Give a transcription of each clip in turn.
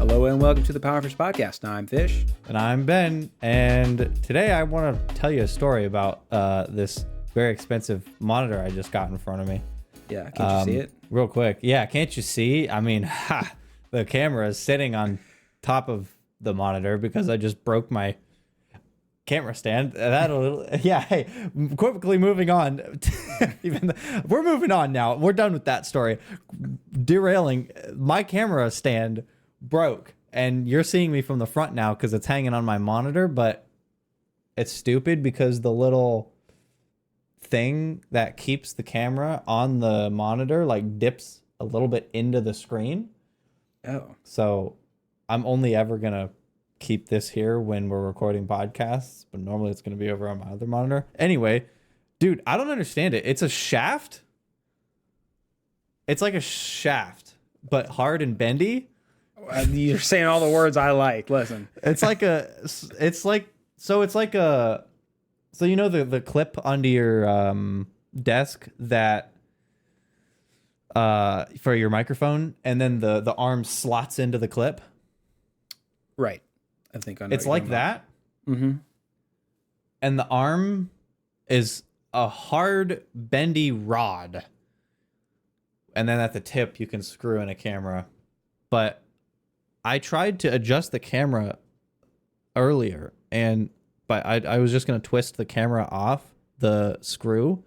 Hello and welcome to the Powerfish Podcast. I'm Fish. And I'm Ben, and today I want to tell you a story about this very expensive monitor I just got in front of me. Yeah, can't you see it? Real quick. Yeah, can't you see? I mean, the camera is sitting on top of the monitor because I just broke my camera stand. Hey, quickly moving on. We're moving on now. We're done with that story. Derailing. My camera stand broke, and you're seeing me from the front now because it's hanging on my monitor, but it's stupid because the little thing that keeps the camera on the monitor like dips a little bit into the screen. Oh. So I'm only ever gonna keep this here when we're recording podcasts, but normally it's gonna be over on my other monitor. Anyway, dude, I don't understand it. It's a shaft. It's like a shaft, but hard and bendy. You're saying all the words I like. Listen. So you know the clip under your desk that for your microphone, and then the arm slots into the clip? Right. I think I know. It's like that. Mm-hmm. And the arm is a hard, bendy rod. And then at the tip, you can screw in a camera. But I tried to adjust the camera earlier, but I was just going to twist the camera off the screw.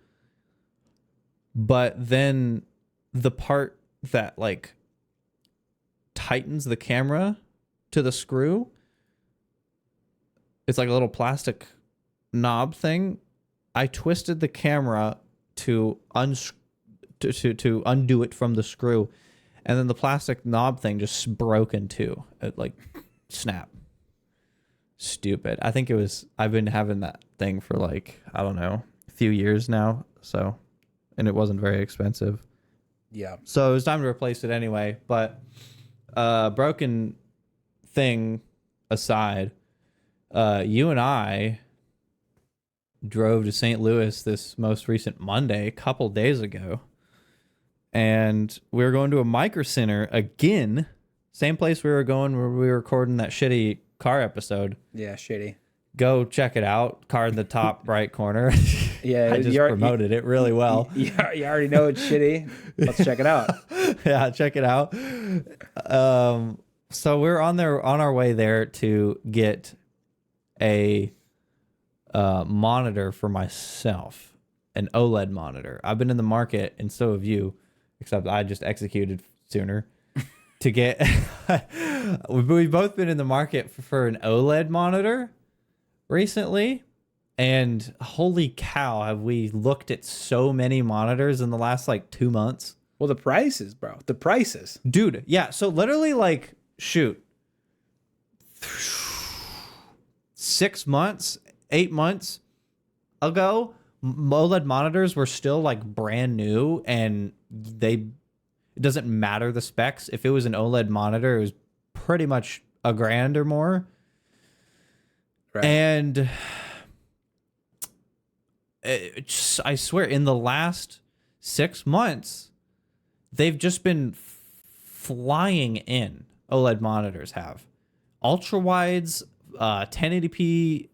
But then the part that like tightens the camera to the screw, it's like a little plastic knob thing. I twisted the camera to undo it from the screw, and then the plastic knob thing just broke in two. It like snap. Stupid. I've been having that thing for like, I don't know, a few years now. So, and it wasn't very expensive. Yeah. So it was time to replace it anyway. But broken thing aside, you and I drove to St. Louis this most recent Monday, a couple days ago. And we were going to a Micro Center again. Same place we were going where we were recording that shitty car episode. Yeah, shitty. Go check it out. Car in the top right corner. Yeah, I just promoted it really well. You already know it's shitty. Let's check it out. Yeah, check it out. So we're on our way there to get a monitor for myself, an OLED monitor. I've been in the market, and so have you, except I just executed sooner. To get, we've both been in the market for an OLED monitor recently, and holy cow, have we looked at so many monitors in the last like 2 months. Well, the prices, bro. The prices. Dude, yeah. So literally like, shoot, 6 months, 8 months ago, OLED monitors were still like brand new, and it doesn't matter the specs. If it was an OLED monitor, it was pretty much $1,000 or more. Right. And I swear, in the last 6 months, they've just been flying in. OLED monitors have ultra wides, 1080p.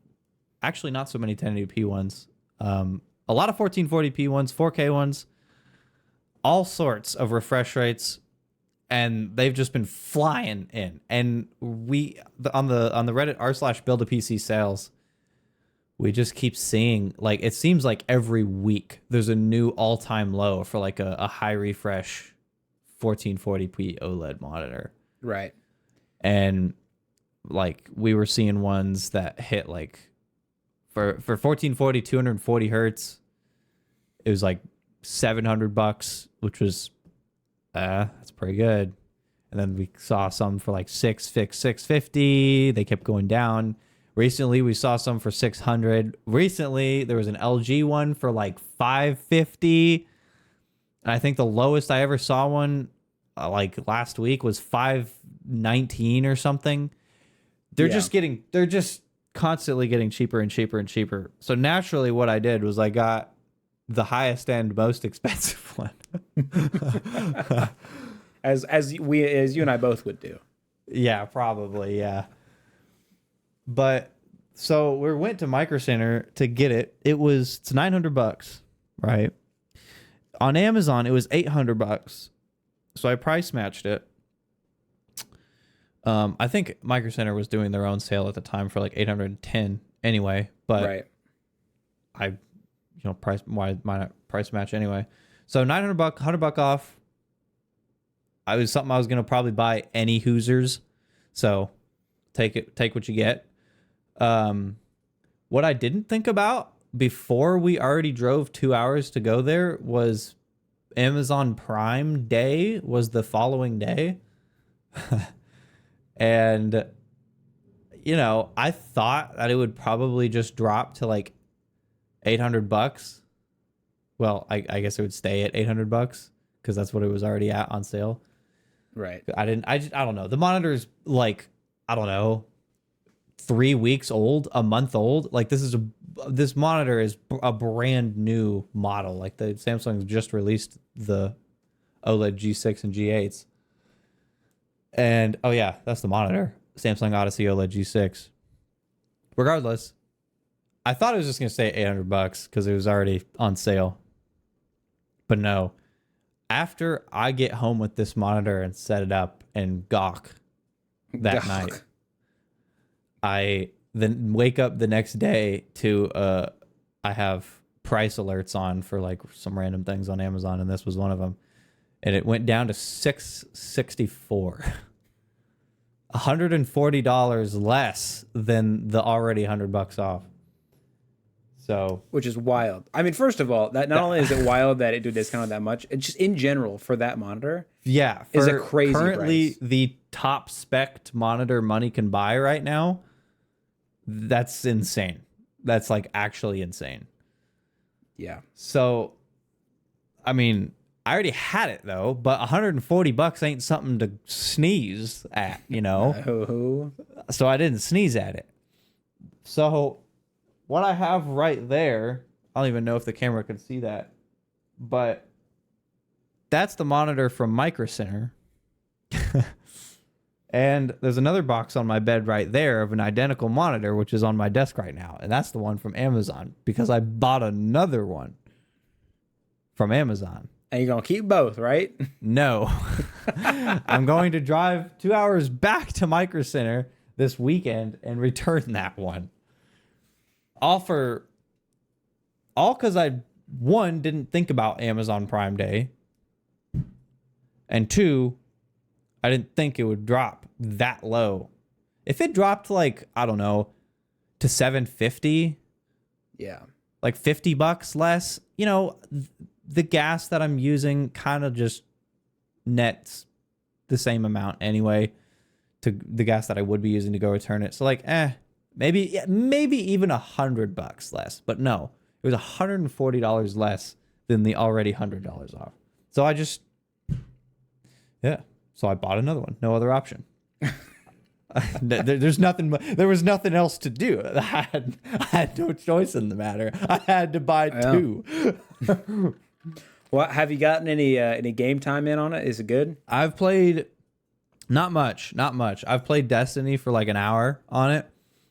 Actually, not so many 1080p ones. A lot of 1440p ones, 4K ones. All sorts of refresh rates, and they've just been flying in. And we on the Reddit r/build-a-PC sales, we just keep seeing, like, it seems like every week there's a new all-time low for like a high refresh 1440p OLED monitor. Right. And like we were seeing ones that hit like for 1440 240 hertz, it was like $700, which was that's pretty good. And then we saw some for like $650. They kept going down. Recently we saw some for $600. Recently there was an LG one for like $550. And I think the lowest I ever saw one like last week was $519 or something. They're just constantly getting cheaper and cheaper and cheaper. So naturally what I did was I got the highest end, most expensive one. as you and I both would do. Yeah, probably. Yeah. But so we went to Micro Center to get it. It's $900, right? On Amazon, it was $800. So I price matched it. I think Micro Center was doing their own sale at the time for like 810 anyway, but Right. I, price why not price match anyway. So $900, $100 off. I was something I was gonna probably buy any Hoosers, so take what you get. What I didn't think about before we already drove 2 hours to go there was Amazon Prime Day was the following day. And, I thought that it would probably just drop to like $800. Well, I guess it would stay at $800 because that's what it was already at on sale. Right. I don't know. The monitor's like, I don't know, 3 weeks old, a month old. Like this monitor is a brand new model. Like the Samsung just released the OLED G6 and G8s. And oh yeah, that's the monitor. Samsung Odyssey OLED G6. Regardless, I thought it was just gonna stay $800 because it was already on sale. But no. After I get home with this monitor and set it up and gawk that night, I then wake up the next day to I have price alerts on for like some random things on Amazon, and this was one of them. And it went down to $664. $140 less than the already $100 off. So, which is wild. I mean, first of all, that not only is it wild that it do discount that much, it's just in general for that monitor. Yeah, is a crazy currently price. The top spec monitor money can buy right now. That's insane. That's like actually insane. Yeah. So, I mean, I already had it though, but $140 ain't something to sneeze at, So I didn't sneeze at it. So what I have right there, I don't even know if the camera can see that, but that's the monitor from Micro Center. And there's another box on my bed right there of an identical monitor, which is on my desk right now. And that's the one from Amazon because I bought another one from Amazon. And you're going to keep both, right? No. I'm going to drive 2 hours back to Micro Center this weekend and return that one. All because I, one, didn't think about Amazon Prime Day. And two, I didn't think it would drop that low. If it dropped like, I don't know, to $750, yeah, like $50 less, the gas that I'm using kind of just nets the same amount anyway to the gas that I would be using to go return it. So like, maybe even $100 less, but no, it was $140 less than the already $100 off. So so I bought another one. No other option. There was nothing else to do. I had no choice in the matter. I had to buy two. Well, have you gotten any game time in on it? Is it good? I've played not much. I've played Destiny for like an hour on it,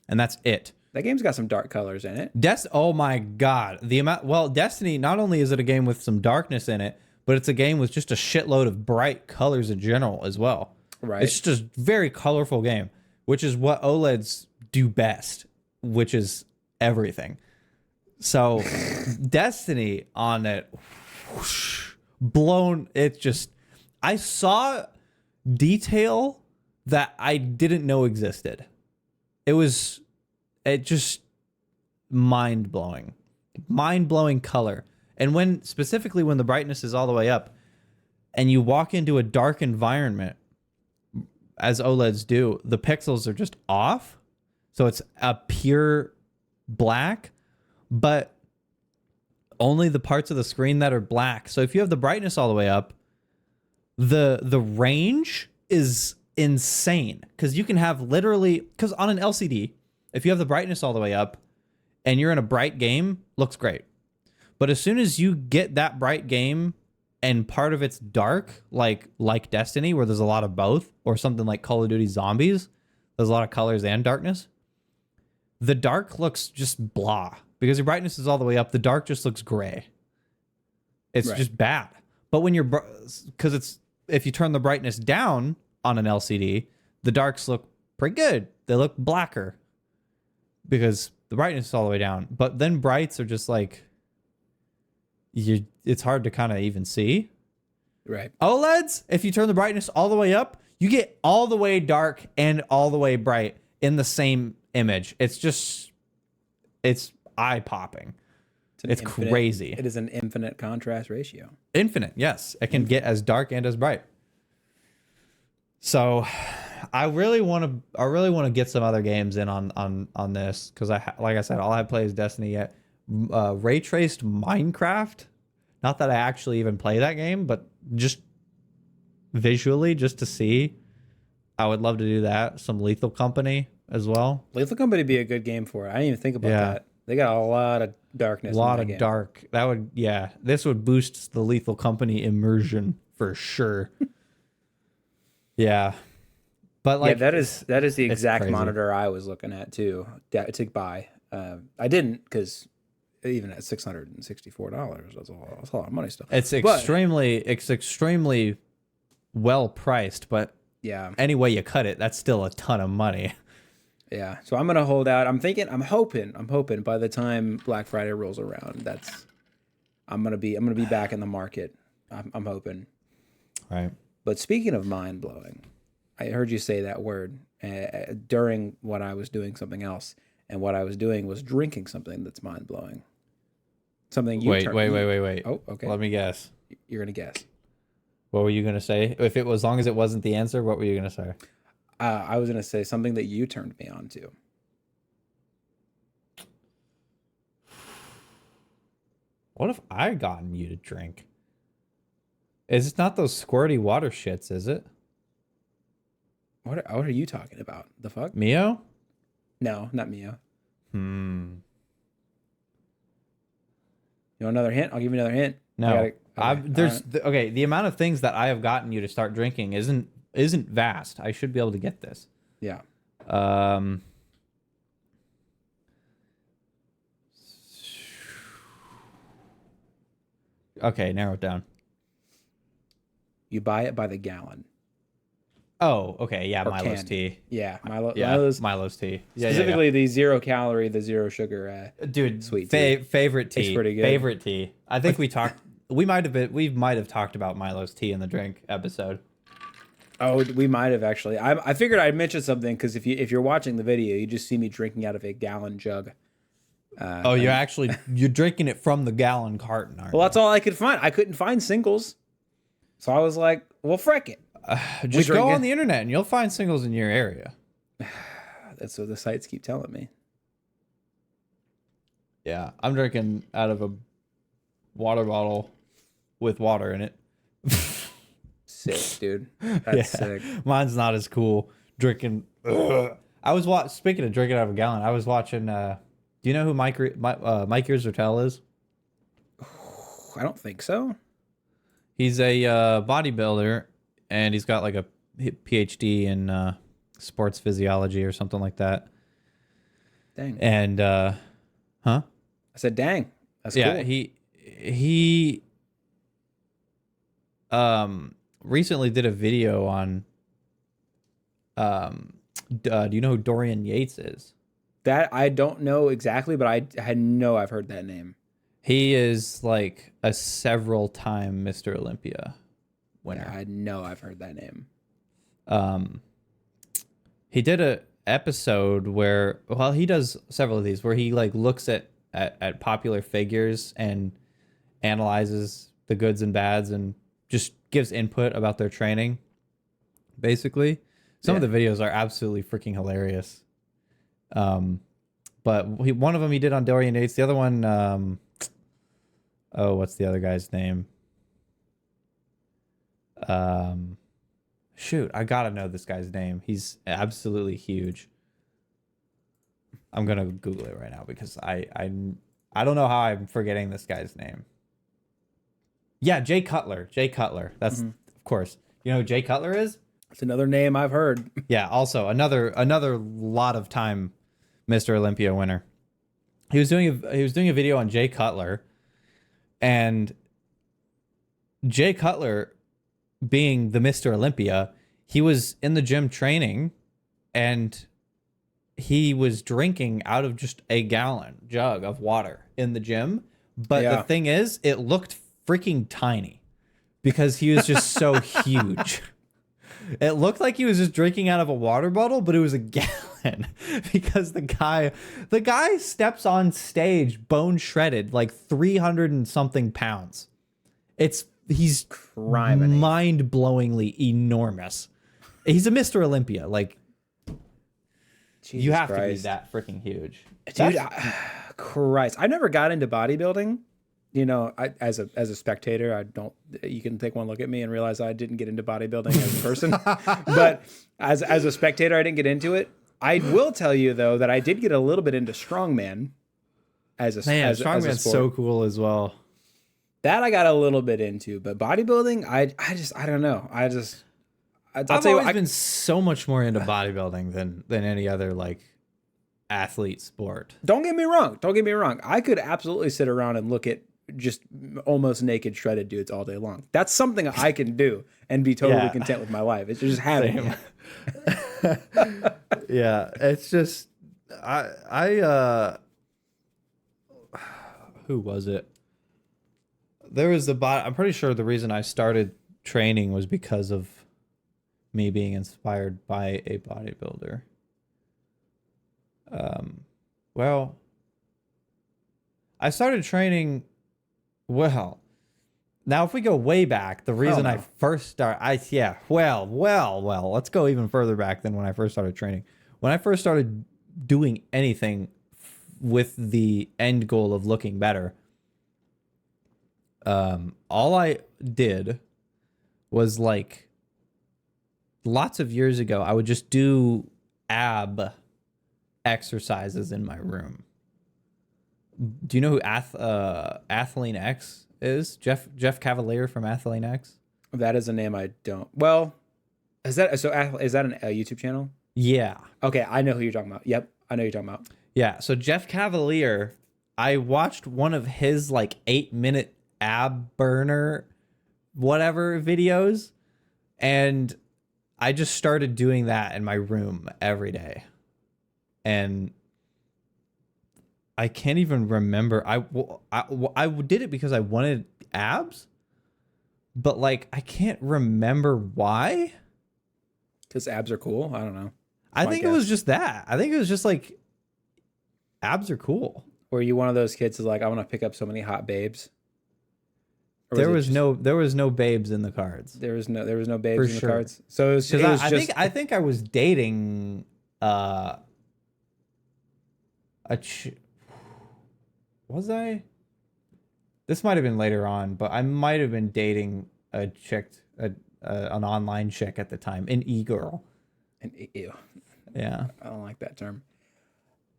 and that's it. That game's got some dark colors in it. Oh my God. Destiny, not only is it a game with some darkness in it, but it's a game with just a shitload of bright colors in general as well. Right. It's just a very colorful game, which is what OLEDs do best, which is everything. So Destiny on it, whoosh, blown. I saw detail that I didn't know existed. It just mind-blowing color. And specifically when the brightness is all the way up and you walk into a dark environment, as OLEDs do, the pixels are just off. So it's a pure black, but only the parts of the screen that are black. So if you have the brightness all the way up, the range is insane because you can have because on an LCD, if you have the brightness all the way up and you're in a bright game, looks great. But as soon as you get that bright game and part of it's dark, like Destiny, where there's a lot of both, or something like Call of Duty Zombies, there's a lot of colors and darkness. The dark looks just blah because your brightness is all the way up. The dark just looks gray. It's Right. just bad. But when you're, because it's, if you turn the brightness down on an LCD, the darks look pretty good. They look blacker because the brightness is all the way down. But then brights are just like, it's hard to kind of even see. Right. OLEDs, if you turn the brightness all the way up, you get all the way dark and all the way bright in the same image. It's eye popping. It's crazy. It is an infinite contrast ratio. Infinite, yes. It can get as dark and as bright. So I really want to get some other games in on this because like I said, all I play is Destiny yet. Ray traced Minecraft. Not that I actually even play that game, but just visually, just to see. I would love to do that. Some Lethal Company as well. Lethal Company would be a good game for it. I didn't even think about that. They got a lot of darkness. A lot of dark. That would, yeah. This would boost the Lethal Company immersion for sure. Yeah. But like, that is the exact crazy. monitor I was looking at too to buy. I didn't because even at $664, that's a lot of money still. It's extremely well priced, but yeah, any way you cut it, that's still a ton of money. yeah. So I'm gonna hold out. I'm hoping by the time Black Friday rolls around, I'm gonna be back in the market. I'm hoping. Right. But speaking of mind blowing, I heard you say that word during when I was doing something else, and what I was doing was drinking something that's mind blowing. Something you wait. Oh, okay. Let me guess. You're gonna guess. What were you gonna say? If it was, as long as it wasn't the answer, what were you gonna say? I was gonna say something that you turned me on to. What if I gotten you to drink? It's not those squirty water shits, is it? What are you talking about? The fuck? Mio? No, not Mio. Hmm. You want another hint? I'll give you another hint. No. Okay. Okay, the amount of things that I have gotten you to start drinking isn't vast. I should be able to get this. Yeah. Okay, narrow it down. You buy it by the gallon. Oh, okay, yeah, Or Milo's can. tea. Yeah, Milo's tea. Yeah, specifically the 0 calorie, the 0 sugar. Dude, sweet tea. Favorite tea. It's pretty good. Favorite tea. I think we might have talked about Milo's tea in the drink episode. Oh, we might have actually. I figured I'd mention something because if you're watching the video, you just see me drinking out of a gallon jug. You're drinking it from the gallon carton, aren't Well, that's all I could find. I couldn't find singles, so I was like, "Well, frick it." you? Just go on the internet and you'll find singles in your area. That's what the sites keep telling me. Yeah, I'm drinking out of a water bottle with water in it. Sick, dude. That's sick. Mine's not as cool. Drinking. I was speaking of drinking out of a gallon. I was watching. Do you know who Mike Irzertel is? I don't think so. He's a bodybuilder, and he's got like a PhD in sports physiology or something like that. Dang. And huh? I said, "Dang, that's Yeah, cool." he recently did a video on do you know who Dorian Yates is? That I don't know exactly, but I know I've heard that name. He is like a several time Mr. Olympia winner. Yeah, I know I've heard that name. He did a episode where, well, he does several of these where he like looks at popular figures and analyzes the goods and bads and just gives input about their training. Basically, some of the videos are absolutely freaking hilarious. But one of them he did on Dorian Yates. The other one, what's the other guy's name? Shoot, I gotta know this guy's name. He's absolutely huge. I'm gonna Google it right now because I don't know how I'm forgetting this guy's name. Yeah, Jay Cutler. Jay Cutler. That's of course. You know who Jay Cutler is? It's another name I've heard. Yeah, also another lot of time Mr. Olympia winner. He was doing a video on Jay Cutler, and Jay Cutler being the Mr. Olympia, he was in the gym training and he was drinking out of just a gallon jug of water in the gym. But the thing is, it looked freaking tiny because he was just so huge. It looked like he was just drinking out of a water bottle, but it was a gallon because the guy steps on stage bone shredded, like 300 and something pounds. He's mind-blowingly enormous. He's a Mr. Olympia. Like, Jesus you have Christ. to be that freaking huge. Dude, Christ. I never got into bodybuilding. You know, as a spectator, I don't. You can take one look at me and realize I didn't get into bodybuilding as a person. But as a spectator, I didn't get into it. I will tell you though that I did get a little bit into strongman as a strongman's so cool as well. That I got a little bit into, but bodybuilding, I don't know. I've always been so much more into bodybuilding than any other like athlete sport. Don't get me wrong. I could absolutely sit around and look at just almost naked shredded dudes all day long. That's something I can do and be totally content with my life. It's just having it. Yeah, it's just who was it? There was I'm pretty sure the reason I started training was because of me being inspired by a bodybuilder. Well, I started training. Well, now if we go way back, the reason I first started, well, let's go even further back than when I first started training. When I first started doing anything with the end goal of looking better, all I did was like lots of years ago, I would just do ab exercises in my room. Do you know who Athlean X is? Jeff Cavalier from Athlean X? That is a name I don't. Well, is that a YouTube channel? Yeah. Okay, I know who you're talking about. Yep, I know who you're talking about. Yeah, so Jeff Cavalier, I watched one of his like 8-minute ab burner whatever videos, and I just started doing that in my room every day. And I can't even remember. I did it because I wanted abs, but like I can't remember why. Because abs are cool. I don't know. I think it was just that. I think it was just like abs are cool. Were you one of those kids who's like, I want to pick up so many hot babes? There was no babes in the cards. There was no babes in the cards. So it was I think I was dating was I? This might have been later on, but I might have been dating a chick, an online chick at the time, an e-girl. Ew. Yeah. I don't like that term.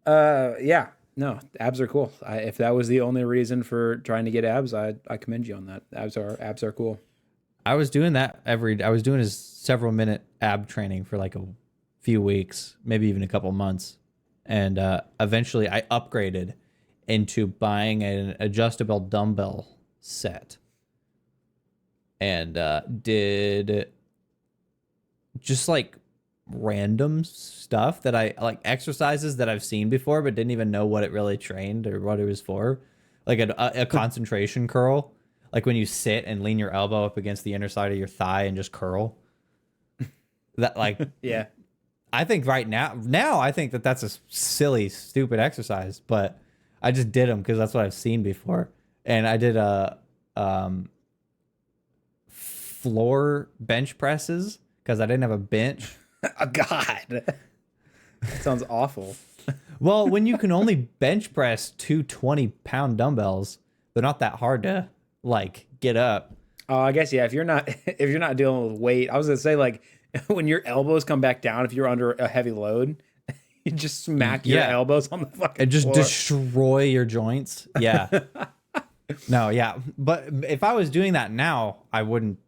Yeah. No, abs are cool. If that was the only reason for trying to get abs, I commend you on that. Abs are cool. I was doing that I was doing a several minute ab training for like a few weeks, maybe even a couple months. And eventually I upgraded into buying an adjustable dumbbell set and did just like random stuff that I like, exercises that I've seen before but didn't even know what it really trained or what it was for, like a concentration curl, like when you sit and lean your elbow up against the inner side of your thigh and just curl that, like yeah. I think right now I think that that's a silly, stupid exercise, but I just did them because that's what I've seen before. And I did floor bench presses because I didn't have a bench. Oh, God. That sounds awful. Well, when you can only bench press 2 20-pound dumbbells, they're not that hard to like get up. Oh, I guess yeah. If you're not dealing with weight, I was gonna say like when your elbows come back down, if you're under a heavy load, you just smack your elbows on the fucking and just floor. destroy your joints. Yeah. No, yeah. But if I was doing that now, I wouldn't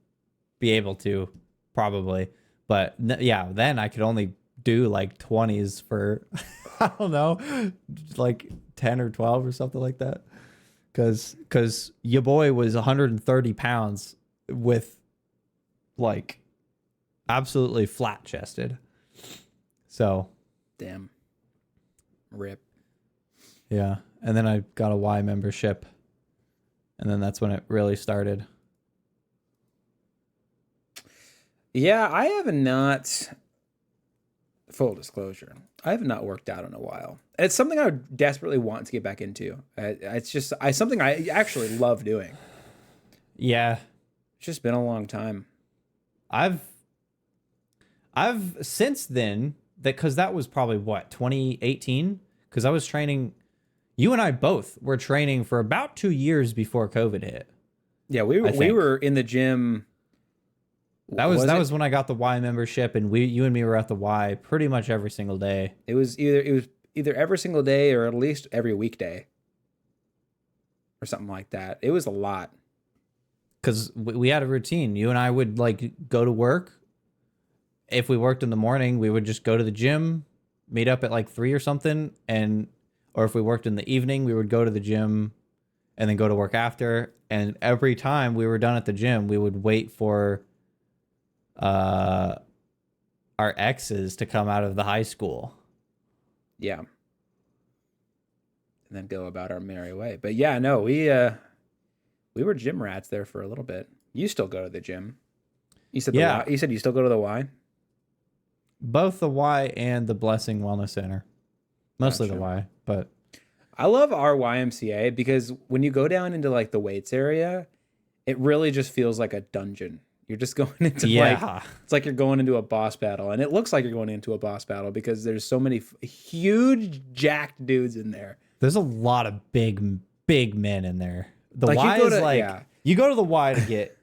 be able to, probably. But yeah, then I could only do like 20s for, I don't know, like 10 or 12 or something like that. Because your boy was 130 pounds with like absolutely flat chested. So, Damn. Rip. yeah. And then I got a Y membership. And then that's when it really started. Yeah, I have not, full disclosure, I have not worked out in a while. It's something I would desperately want to get back into. It's just something I actually love doing. Yeah. It's just been a long time. I've since then, because that was probably what, 2018? Because I was training, you and I both were training for about 2 years before COVID hit. Yeah, we were in the gym. That was when I got the Y membership, and you and me were at the Y pretty much every single day. It was either every single day or at least every weekday or something like that. It was a lot. Because we had a routine. You and I would like go to work. If we worked in the morning, we would just go to the gym, meet up at like 3 or something, or if we worked in the evening, we would go to the gym and then go to work after. And every time we were done at the gym, we would wait for our exes to come out of the high school. Yeah. And then go about our merry way. But yeah, no, we were gym rats there for a little bit. You still go to the gym. You said you said you still go to the Y? Both the Y and the Blessing Wellness Center. Mostly the Y, but I love our YMCA because when you go down into like the weights area, it really just feels like a dungeon. You're just going into it's like you're going into a boss battle, and it looks like you're going into a boss battle because there's so many huge jacked dudes in there. There's a lot of big men in there. The like Y is you go to the Y to get.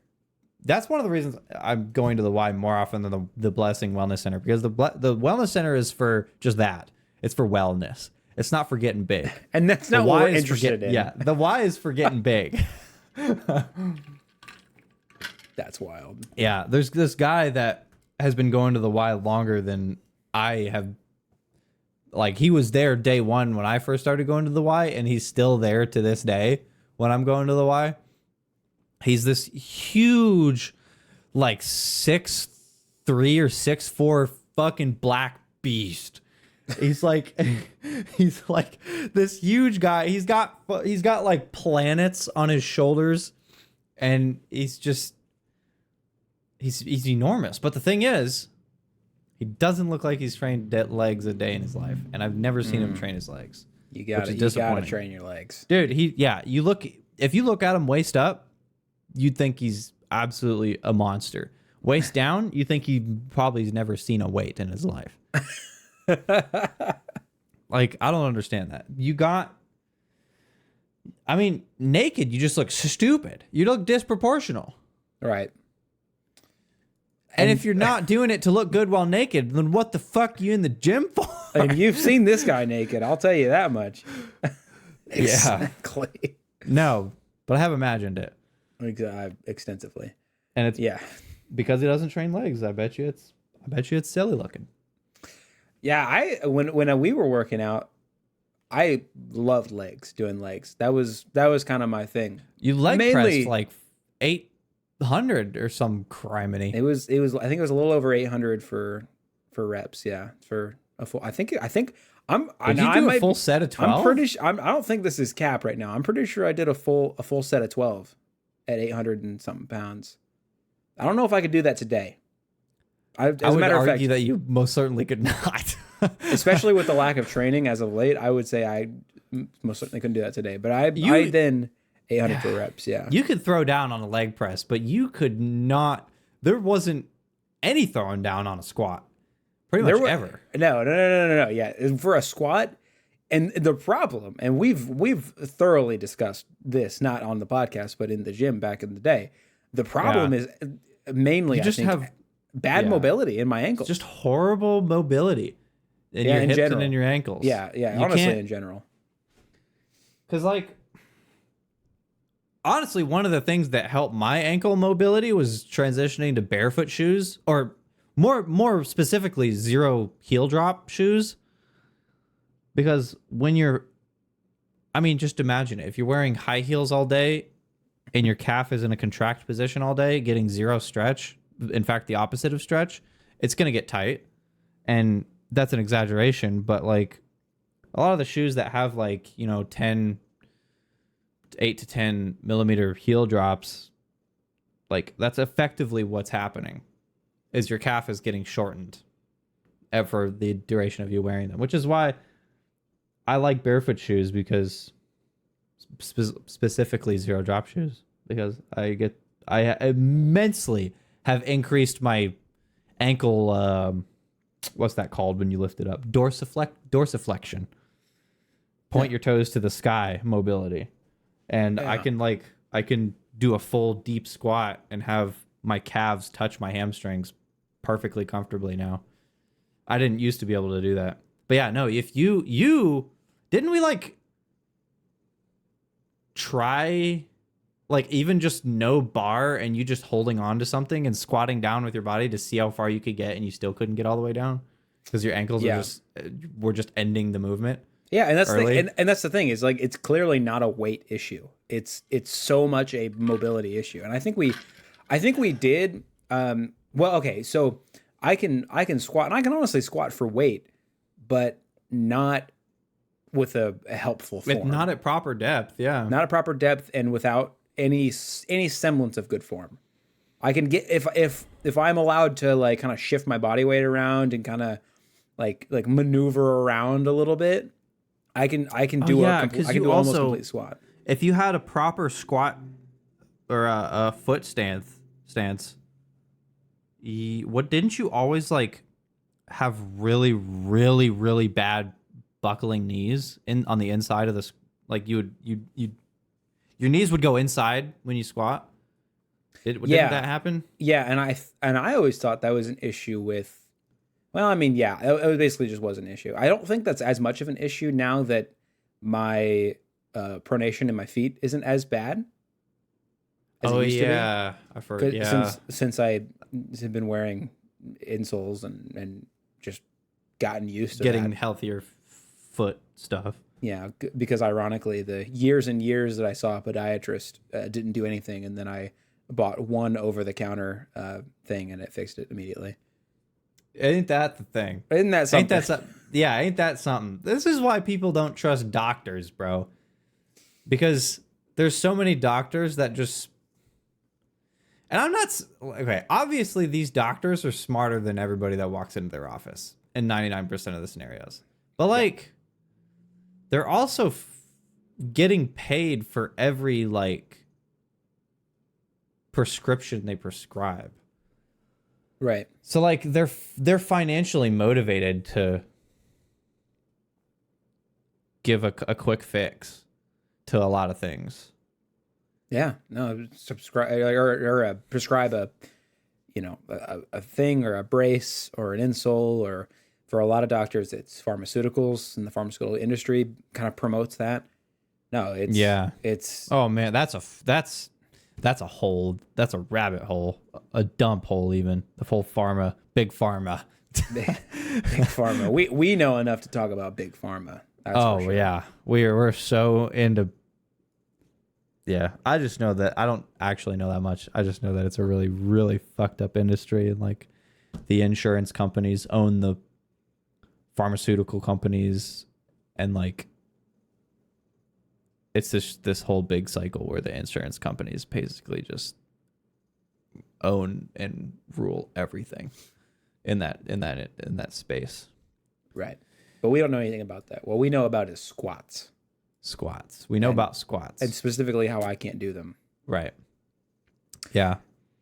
That's one of the reasons I'm going to the Y more often than the Blessing Wellness Center, because the Wellness Center is for just that. It's for wellness. It's not for getting big. And that's not what we're interested in. Yeah, the Y is for getting big. That's wild. Yeah, there's this guy that has been going to the Y longer than I have. Like, he was there day one when I first started going to the Y, and he's still there to this day when I'm going to the Y. He's this huge, like 6'3" or 6'4" fucking black beast. He's like this huge guy. He's got like planets on his shoulders, and he's enormous. But the thing is, he doesn't look like he's trained legs a day in his life, and I've never seen him train his legs. You gotta train your legs, dude. If you look at him waist up, you'd think he's absolutely a monster. Waist down, you think he probably has never seen a weight in his life. Like, I don't understand that. Naked, you just look stupid. You look disproportional. Right. And if you're not doing it to look good while naked, then what the fuck are you in the gym for? And you've seen this guy naked, I'll tell you that much. Exactly. No, but I have imagined it. Extensively. And it's because he doesn't train legs. I bet you it's silly looking. Yeah, when we were working out, I loved legs, doing legs. That was kind of my thing. You pressed like 800 or some criminy. It was I think it was a little over 800 for reps. Yeah, for a full. I think I'm. Did you do a full set of 12? I'm pretty sure. I don't think this is cap right now. I'm pretty sure I did a full set of 12 at 800 and something pounds. I don't know if I could do that today. I would argue that you most certainly could not. Especially with the lack of training as of late, I would say I most certainly couldn't do that today. But I then 800 for reps, yeah. You could throw down on a leg press, but you could not. There wasn't any throwing down on a squat. Pretty much ever. No. Yeah, for a squat. And the problem, and we've thoroughly discussed this, not on the podcast, but in the gym back in the day. The problem is mainly, I think, bad mobility in my ankles. Just horrible mobility in your hips and in your ankles. Yeah, honestly, in general. Because, like, honestly, one of the things that helped my ankle mobility was transitioning to barefoot shoes, or more specifically, zero heel drop shoes. Because when you're, I mean, just imagine it. If you're wearing high heels all day and your calf is in a contract position all day, getting zero stretch, in fact, the opposite of stretch, it's going to get tight. And that's an exaggeration, but like a lot of the shoes that have like, 8 to 10 millimeter heel drops, like that's effectively what's happening is your calf is getting shortened for the duration of you wearing them, which is why I like barefoot shoes, because specifically zero drop shoes, because I immensely have increased my ankle, what's that called when you lift it up? Dorsiflexion. Point your toes to the sky mobility. And Yeah. I can do a full deep squat and have my calves touch my hamstrings perfectly comfortably now. I didn't used to be able to do that. But yeah, no, if you didn't we like try like even just no bar and you just holding on to something and squatting down with your body to see how far you could get, and you still couldn't get all the way down because your ankles were just ending the movement. Yeah, and that's early. and that's the thing is like it's clearly not a weight issue. It's so much a mobility issue, and I think we did. Well, okay, so I can squat, and I can honestly squat for weight, but not with a helpful form. Not at proper depth, yeah. Not at proper depth, and without any semblance of good form. I can get if I'm allowed to like kind of shift my body weight around and kind of like maneuver around a little bit. I can do almost complete squat. If you had a proper squat or a foot stance, what didn't you always like have really really really bad buckling knees on the inside of this? Like your knees would go inside when you squat. Didn't that happen? Yeah, and I always thought that was an issue with. Well, I mean, yeah, it basically just was an issue. I don't think that's as much of an issue now that my pronation in my feet isn't as bad. As it used to be. I forgot. Yeah, since I have been wearing insoles and just gotten used to getting that. healthier foot stuff. Yeah, because ironically, the years and years that I saw a podiatrist didn't do anything, and then I bought one over-the-counter thing, and it fixed it immediately. Ain't that the thing? Isn't that something? Ain't that something? This is why people don't trust doctors, bro. Because there's so many doctors that just... And I'm not... Okay, obviously these doctors are smarter than everybody that walks into their office in 99% of the scenarios. But like, they're also getting paid for every like prescription they prescribe. Right. So like they're financially motivated to give a quick fix to a lot of things. Yeah. No. Subscribe or prescribe a thing or a brace or an insole, or for a lot of doctors it's pharmaceuticals, and the pharmaceutical industry kind of promotes that. No, it's oh man, that's a hole. That's a rabbit hole, a dump hole even. The whole big pharma. big pharma. We know enough to talk about big pharma. That's for sure. Yeah, we're so into. Yeah, I just know that I don't actually know that much. I just know that it's a really really fucked up industry, and like the insurance companies own the pharmaceutical companies, and like it's this whole big cycle where the insurance companies basically just own and rule everything in that space. Right. But we don't know anything about that. What we know about is squats. We know about squats. And specifically how I can't do them. Right. Yeah.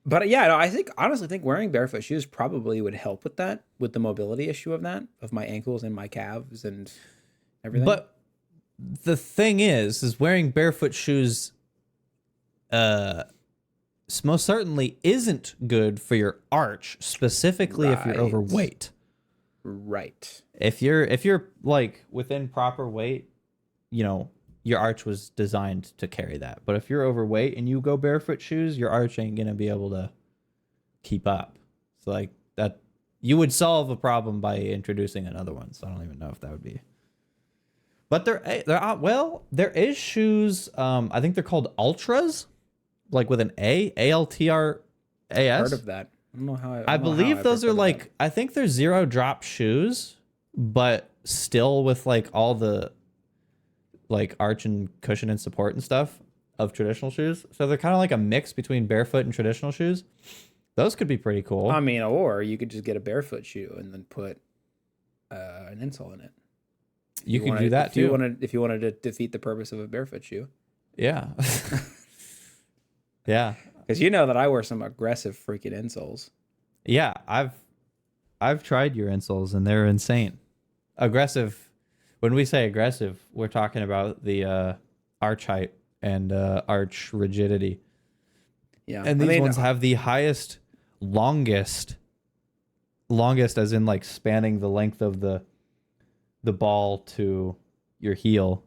But yeah, no, I honestly think wearing barefoot shoes probably would help with that, with the mobility issue of my ankles and my calves and everything. But the thing is wearing barefoot shoes most certainly isn't good for your arch, specifically if you're overweight. Right. If you're like within proper weight, you your arch was designed to carry that. But if you're overweight and you go barefoot shoes, your arch ain't gonna be able to keep up. So like that, you would solve a problem by introducing another one. So I don't even know if that would be. But there is shoes. I think they're called Ultras, like with an ALTRAS. Heard of that? I don't know how. I believe those are like, I think they're 0 drop shoes, but still with like all the like arch and cushion and support and stuff of traditional shoes. So they're kind of like a mix between barefoot and traditional shoes. Those could be pretty cool. I mean, or you could just get a barefoot shoe and then put an insole in it. You can do that too. If you wanted to defeat the purpose of a barefoot shoe. Yeah. Yeah. Because you know that I wear some aggressive freaking insoles. Yeah, I've tried your insoles and they're insane. Aggressive. When we say aggressive, we're talking about the arch height and arch rigidity. Yeah. And these ones have the highest, longest as in like spanning the length of the ball to your heel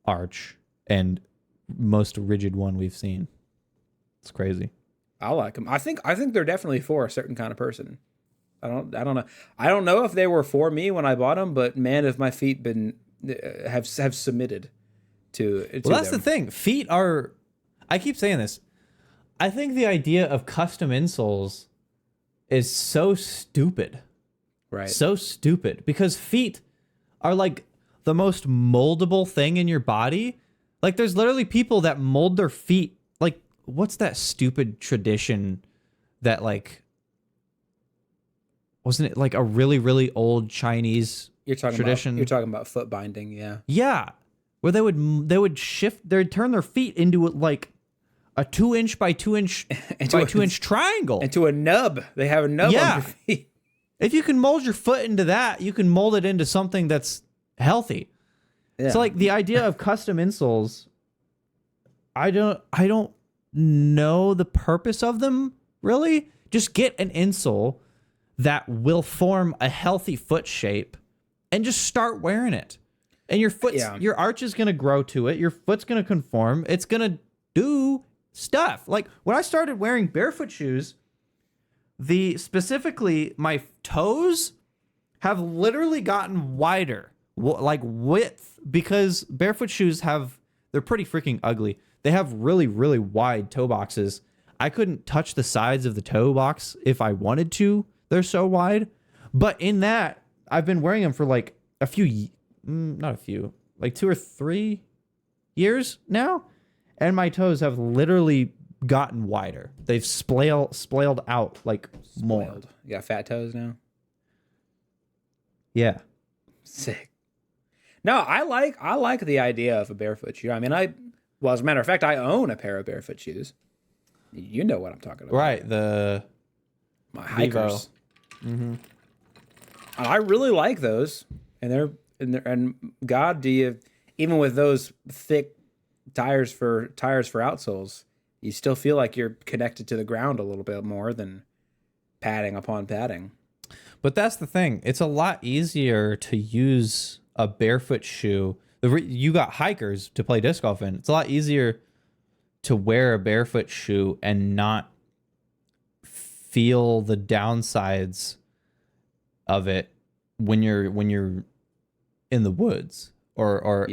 arch, and most rigid one we've seen. It's crazy. I like them. I think they're definitely for a certain kind of person. I don't know. I don't know if they were for me when I bought them, but man, have my feet been have submitted to well, that's them. the thing. Feet are. I keep saying this. I think the idea of custom insoles is so stupid. Right. So stupid, because feet are like the most moldable thing in your body. Like there's literally people that mold their feet. Like what's that stupid tradition that like, wasn't it like a really, really old Chinese tradition? You're talking about foot binding, yeah. Yeah. Where they would turn their feet into like a 2-inch by 2-inch by 2-inch triangle. Into a nub. They have a nub on your feet. If you can mold your foot into that, you can mold it into something that's healthy. Yeah. So like the idea of custom insoles, I don't know the purpose of them really. Just get an insole that will form a healthy foot shape and just start wearing it. And your arch is going to grow to it. Your foot's going to conform. It's going to do stuff. Like when I started wearing barefoot shoes, specifically my toes have literally gotten wider, like width, because barefoot shoes they're pretty freaking ugly. They have really, really wide toe boxes. I couldn't touch the sides of the toe box if I wanted to. They're so wide. But in that, I've been wearing them for like like 2 or 3 years now. And my toes have literally gotten wider. They've splayed out like more. You got fat toes now? Yeah. Sick. No, I like the idea of a barefoot shoe. I mean, as a matter of fact, I own a pair of barefoot shoes. You know what I'm talking about. Right, my hikers. Mm-hmm. I really like those. And God, do you, even with those thick tires for outsoles, you still feel like you're connected to the ground a little bit more than padding upon padding. But that's the thing. It's a lot easier to use a barefoot shoe. You got hikers to play disc golf in. It's a lot easier to wear a barefoot shoe and not feel the downsides of it when you're in the woods or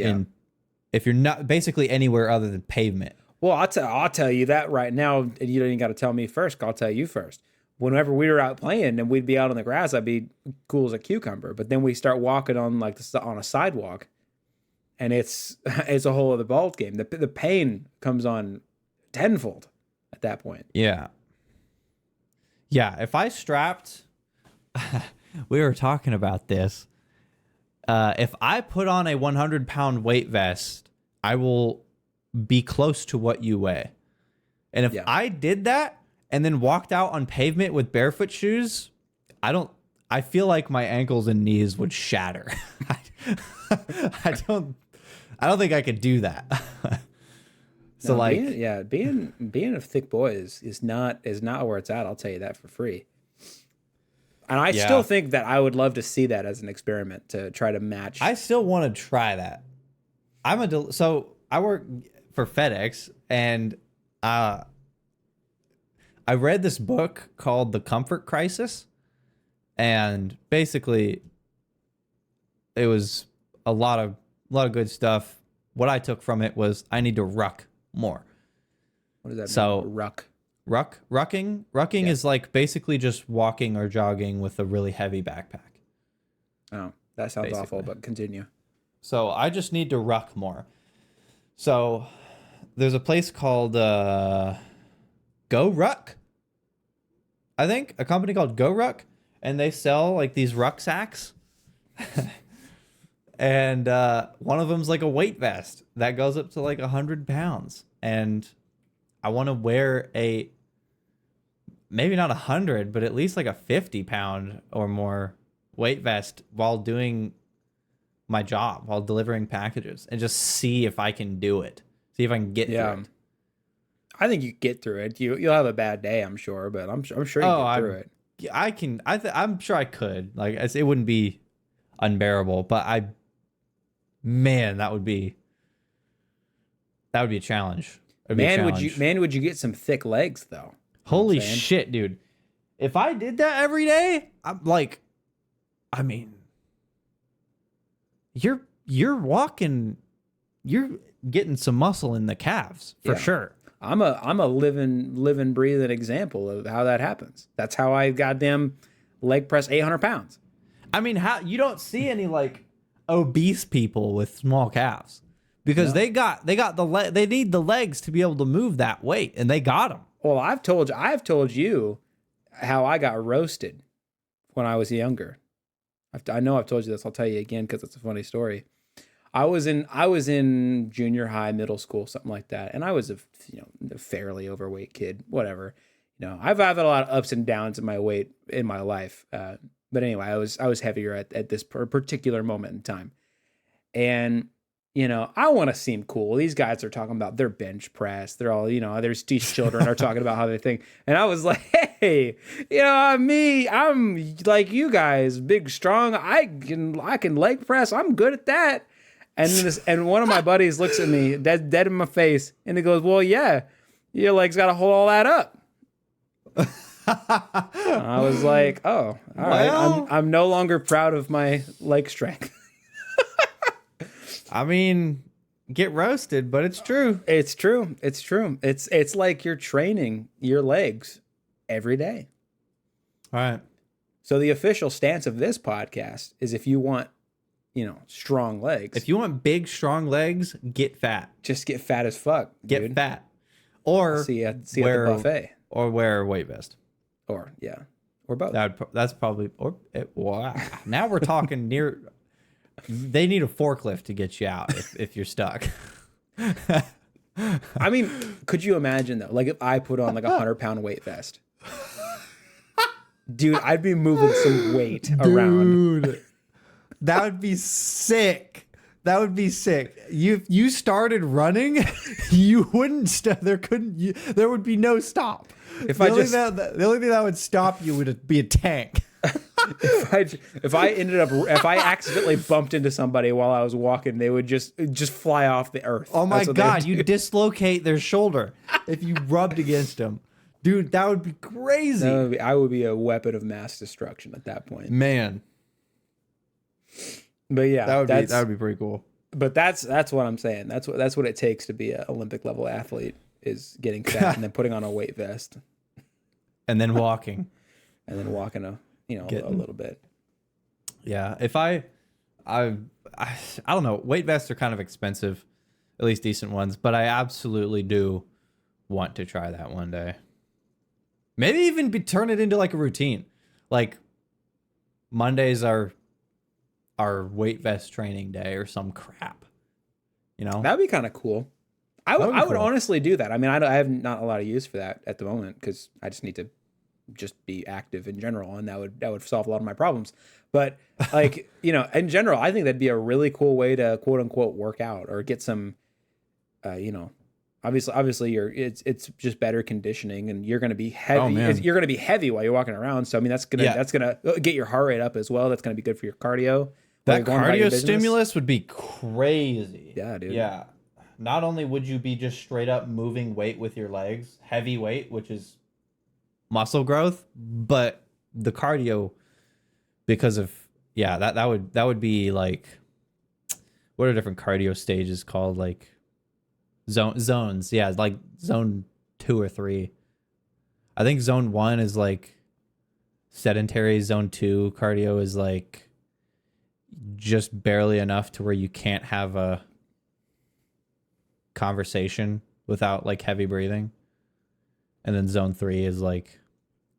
if you're not basically anywhere other than pavement. Well, I'll tell you that right now, and you don't even got to tell me first. I'll tell you first. Whenever we were out playing and we'd be out on the grass, I'd be cool as a cucumber. But then we start walking on on a sidewalk, and it's a whole other ball game. The pain comes on tenfold at that point. Yeah. Yeah. If I strapped, we were talking about this. If I put on a 100-pound weight vest, I will be close to what you weigh. And if I did that and then walked out on pavement with barefoot shoes, I feel like my ankles and knees would shatter. I don't think I could do that. So no, being a thick boy is not where it's at. I'll tell you that for free. And I still think that I would love to see that as an experiment to try to match. I still want to try that. So I work for FedEx, and I read this book called The Comfort Crisis, and basically it was a lot of good stuff. What I took from it was I need to ruck more. What does that So mean? Ruck. Rucking is like basically just walking or jogging with a really heavy backpack. Oh, that sounds awful, but continue. So I just need to ruck more. So there's a place called Go Ruck, I think, a company called Go Ruck, and they sell like these rucksacks. And one of them's like a weight vest that goes up to like 100 pounds. And I want to wear maybe not 100, but at least like a 50-pound or more weight vest while doing my job, while delivering packages, and just see if I can do it. See if I can get through it. I think you get through it. You'll have a bad day, I'm sure, but I'm sure you get through it. I can. I'm sure I could. Like, it wouldn't be unbearable, but man, that would be a challenge. Would you get some thick legs though? Holy shit, dude. If I did that every day, I'm like, I mean, you're walking, you're getting some muscle in the calves for sure. I'm a living, breathing example of how that happens. That's how I goddamn leg press 800 pounds. I mean, how you don't see any like obese people with small calves because they need the legs to be able to move that weight, and they got them. Well, I've told you how I got roasted when I was younger. I know I've told you this. I'll tell you again because it's a funny story. I was in junior high, middle school, something like that, and I was a fairly overweight kid. Whatever, I've had a lot of ups and downs in my weight in my life. But anyway, I was heavier at this particular moment in time, and I want to seem cool. These guys are talking about their bench press. They're all, there's these children are talking about how they think. And I was like, hey, I'm like you guys, big, strong. I can leg press. I'm good at that. And one of my buddies looks at me dead in my face, and he goes, well, yeah, your legs got to hold all that up. I was like, oh, all right. I'm no longer proud of my leg strength. I mean, get roasted, but it's true. It's true. It's true. It's like you're training your legs every day. All right. So the official stance of this podcast is if you want, strong legs. If you want big, strong legs, get fat. Just get fat as fuck. Get fat. Or see you at the buffet. Or wear a weight vest. Or both. That's probably, wow. Now we're talking near. They need a forklift to get you out if you're stuck. I mean, could you imagine though? Like if I put on like 100-pound weight vest, dude, I'd be moving some weight around. Dude, that would be sick. That would be sick. You started running, you wouldn't. There would be no stop. The only thing that would stop you would be a tank. If I accidentally bumped into somebody while I was walking, they would just fly off the earth. Oh my God, you dislocate their shoulder if you rubbed against them. Dude, that would be crazy. I would be a weapon of mass destruction at that point. Man. But yeah, that would be pretty cool. But that's what I'm saying. That's what it takes to be an Olympic level athlete, is getting fat and then putting on a weight vest. And then walking. And then walking a little bit. Yeah. If I don't know, weight vests are kind of expensive, at least decent ones, but I absolutely do want to try that one day. Maybe even turn it into like a routine. Like Mondays are our weight vest training day or some crap. That'd be kind of cool. I would honestly do that. I mean, I have not a lot of use for that at the moment because I just need to just be active in general, and that would solve a lot of my problems. But like, in general, I think that'd be a really cool way to quote unquote work out or get some, obviously it's just better conditioning, and you're going to be heavy. Oh, man. You're going to be heavy while you're walking around. So I mean, that's going to get your heart rate up as well. That's going to be good for your cardio, That you're going about your cardio business. stimulus would be crazy. Yeah, dude. Yeah. Not only would you be just straight up moving weight with your legs, heavy weight, which is muscle growth, but the cardio, because of that would be like, what are different cardio stages called? Like zones. Yeah, like zone 2 or 3. I think zone 1 is like sedentary. Zone 2 cardio is like just barely enough to where you can't have a conversation without like heavy breathing. And then zone 3 is like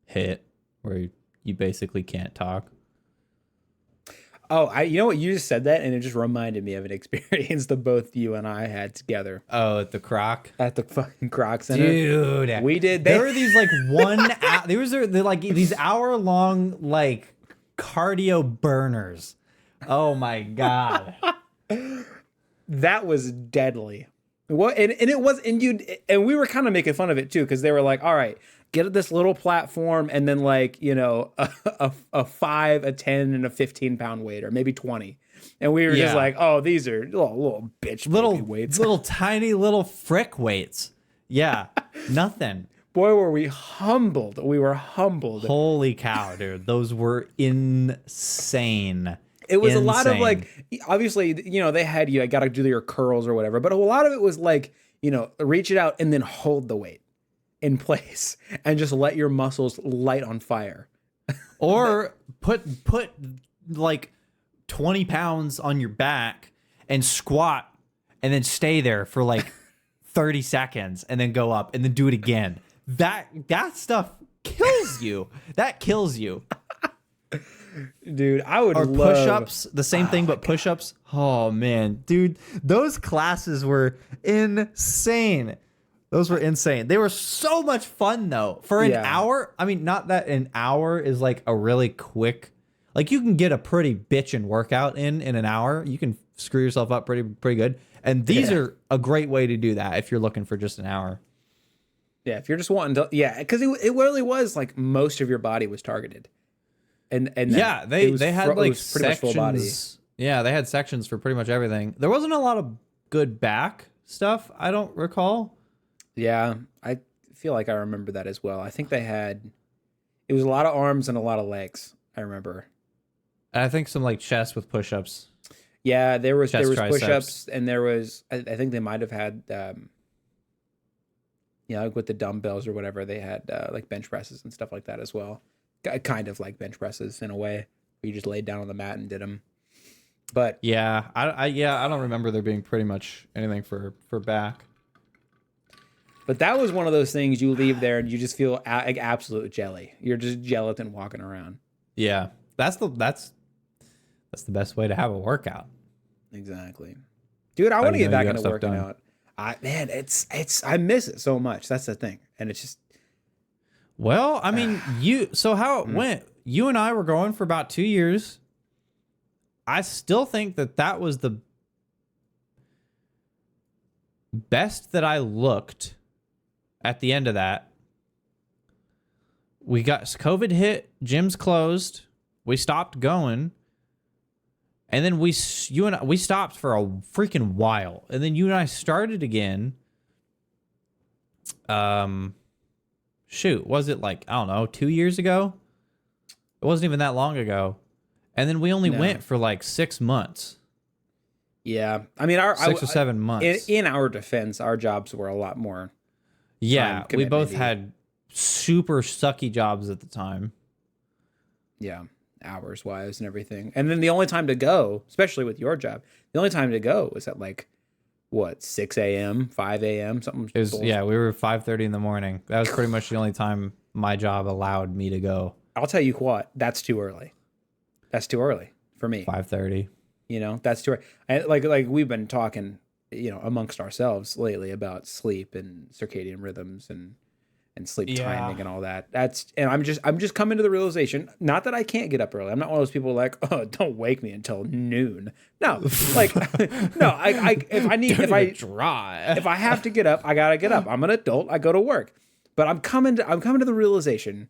hit, where you basically can't talk. Oh, you know what? You just said that, and it just reminded me of an experience that both you and I had together Oh, at the Croc, at the fucking Croc Center. dude. We did. There were these like there was like these hour-long like cardio burners. Oh my god. That was deadly. What? And it was, and we were kind of making fun of it too, because they were like, all right, get at this little platform, and then like, you know, a 5, a 10, and a 15-pound weight, or maybe 20. And we were just like, oh, these are little bitch baby weights. Little tiny little frick weights. Yeah. Nothing. Boy, were we humbled. We were humbled. Holy cow, dude. Those were insane. It was a lot of like, obviously, you know, they had, you got to do your curls or whatever, but a lot of it was like, you know, reach it out and then hold the weight in place and just let your muscles light on fire. Or put like 20 pounds on your back and squat and then stay there for like 30 seconds and then go up and then do it again. That stuff kills you. That kills you. Dude, I would love push-ups, the same thing, but push-ups. Oh man, dude, those classes were insane. Those were insane. They were so much fun though. For an hour, I mean, not that an hour is like a really quick, like you can get a pretty bitchin' workout in an hour. You can screw yourself up pretty good. And these are a great way to do that if you're looking for just an hour. Yeah, if you're just wanting to, because it really was like most of your body was targeted. And yeah, they had like sections. Yeah, they had sections for pretty much everything. There wasn't a lot of good back stuff, I don't recall. Yeah, I feel like I remember that as well. I think it was a lot of arms and a lot of legs, I remember. And I think some like chest with push-ups. Yeah, there was triceps. push-ups, and there was, I think they might have had like with the dumbbells or whatever, they had like bench presses and stuff like that as well. Kind of like bench presses in a way, where you just laid down on the mat and did them. But yeah, I don't remember there being pretty much anything for back. But that was one of those things you leave there and you just feel like absolute jelly. You're just gelatin walking around. Yeah, that's the best way to have a workout. Exactly, dude. I want to get back into working out. I miss it so much. That's the thing, and it's just. Well, I mean, how it went, you and I were going for about 2 years. I still think that was the best that I looked at the end of that. We got COVID hit, gyms closed, we stopped going. And then we stopped for a freaking while. And then you and I started again. Shoot, was it like, I don't know, 2 years ago? It wasn't even that long ago. And then we only went for like 6 months. Yeah. I mean, 6 or 7 months. In our defense, our jobs were a lot more. Yeah, we both had super sucky jobs at the time. Yeah, hours wise and everything. And then the only time to go, especially with your job, the only time to go was at like, what, 6 a.m., 5 a.m., something? It was, yeah, we were 5:30 in the morning. That was pretty much the only time my job allowed me to go. I'll tell you what, that's too early. That's too early for me. 5:30. You know, that's too early. Like we've been talking, you know, amongst ourselves lately about sleep and circadian rhythms and sleep timing and all that. And I'm just coming to the realization, not that I can't get up early. I'm not one of those people like, oh, don't wake me until noon. No, like, no, if I have to get up, I gotta get up. I'm an adult. I go to work, but I'm coming to the realization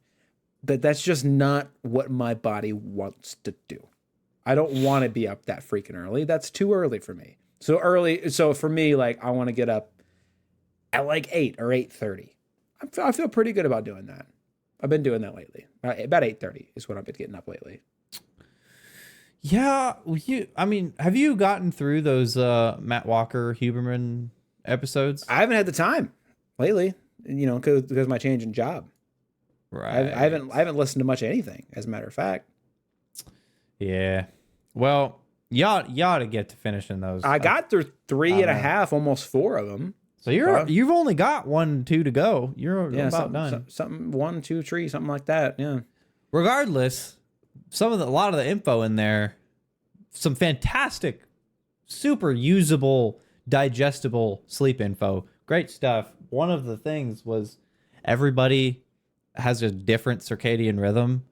that that's just not what my body wants to do. I don't want to be up that freaking early. That's too early for me. So early. So for me, like I want to get up at like 8 or 8:30. I feel pretty good about doing that. I've been doing that lately. About 8:30 is what I've been getting up lately. Yeah, I mean, have you gotten through those Matt Walker Huberman episodes? I haven't had the time lately, because of my change in job. Right. I haven't listened to much of anything, as a matter of fact. Yeah. Well, you ought to get to finishing those. I got through 3.5, almost 4 of them. So you've only got 1, 2 to go. You're about done. Something 1, 2, 3, something like that. Yeah. Regardless, a lot of the info in there, some fantastic, super usable, digestible sleep info. Great stuff. One of the things was everybody has a different circadian rhythm,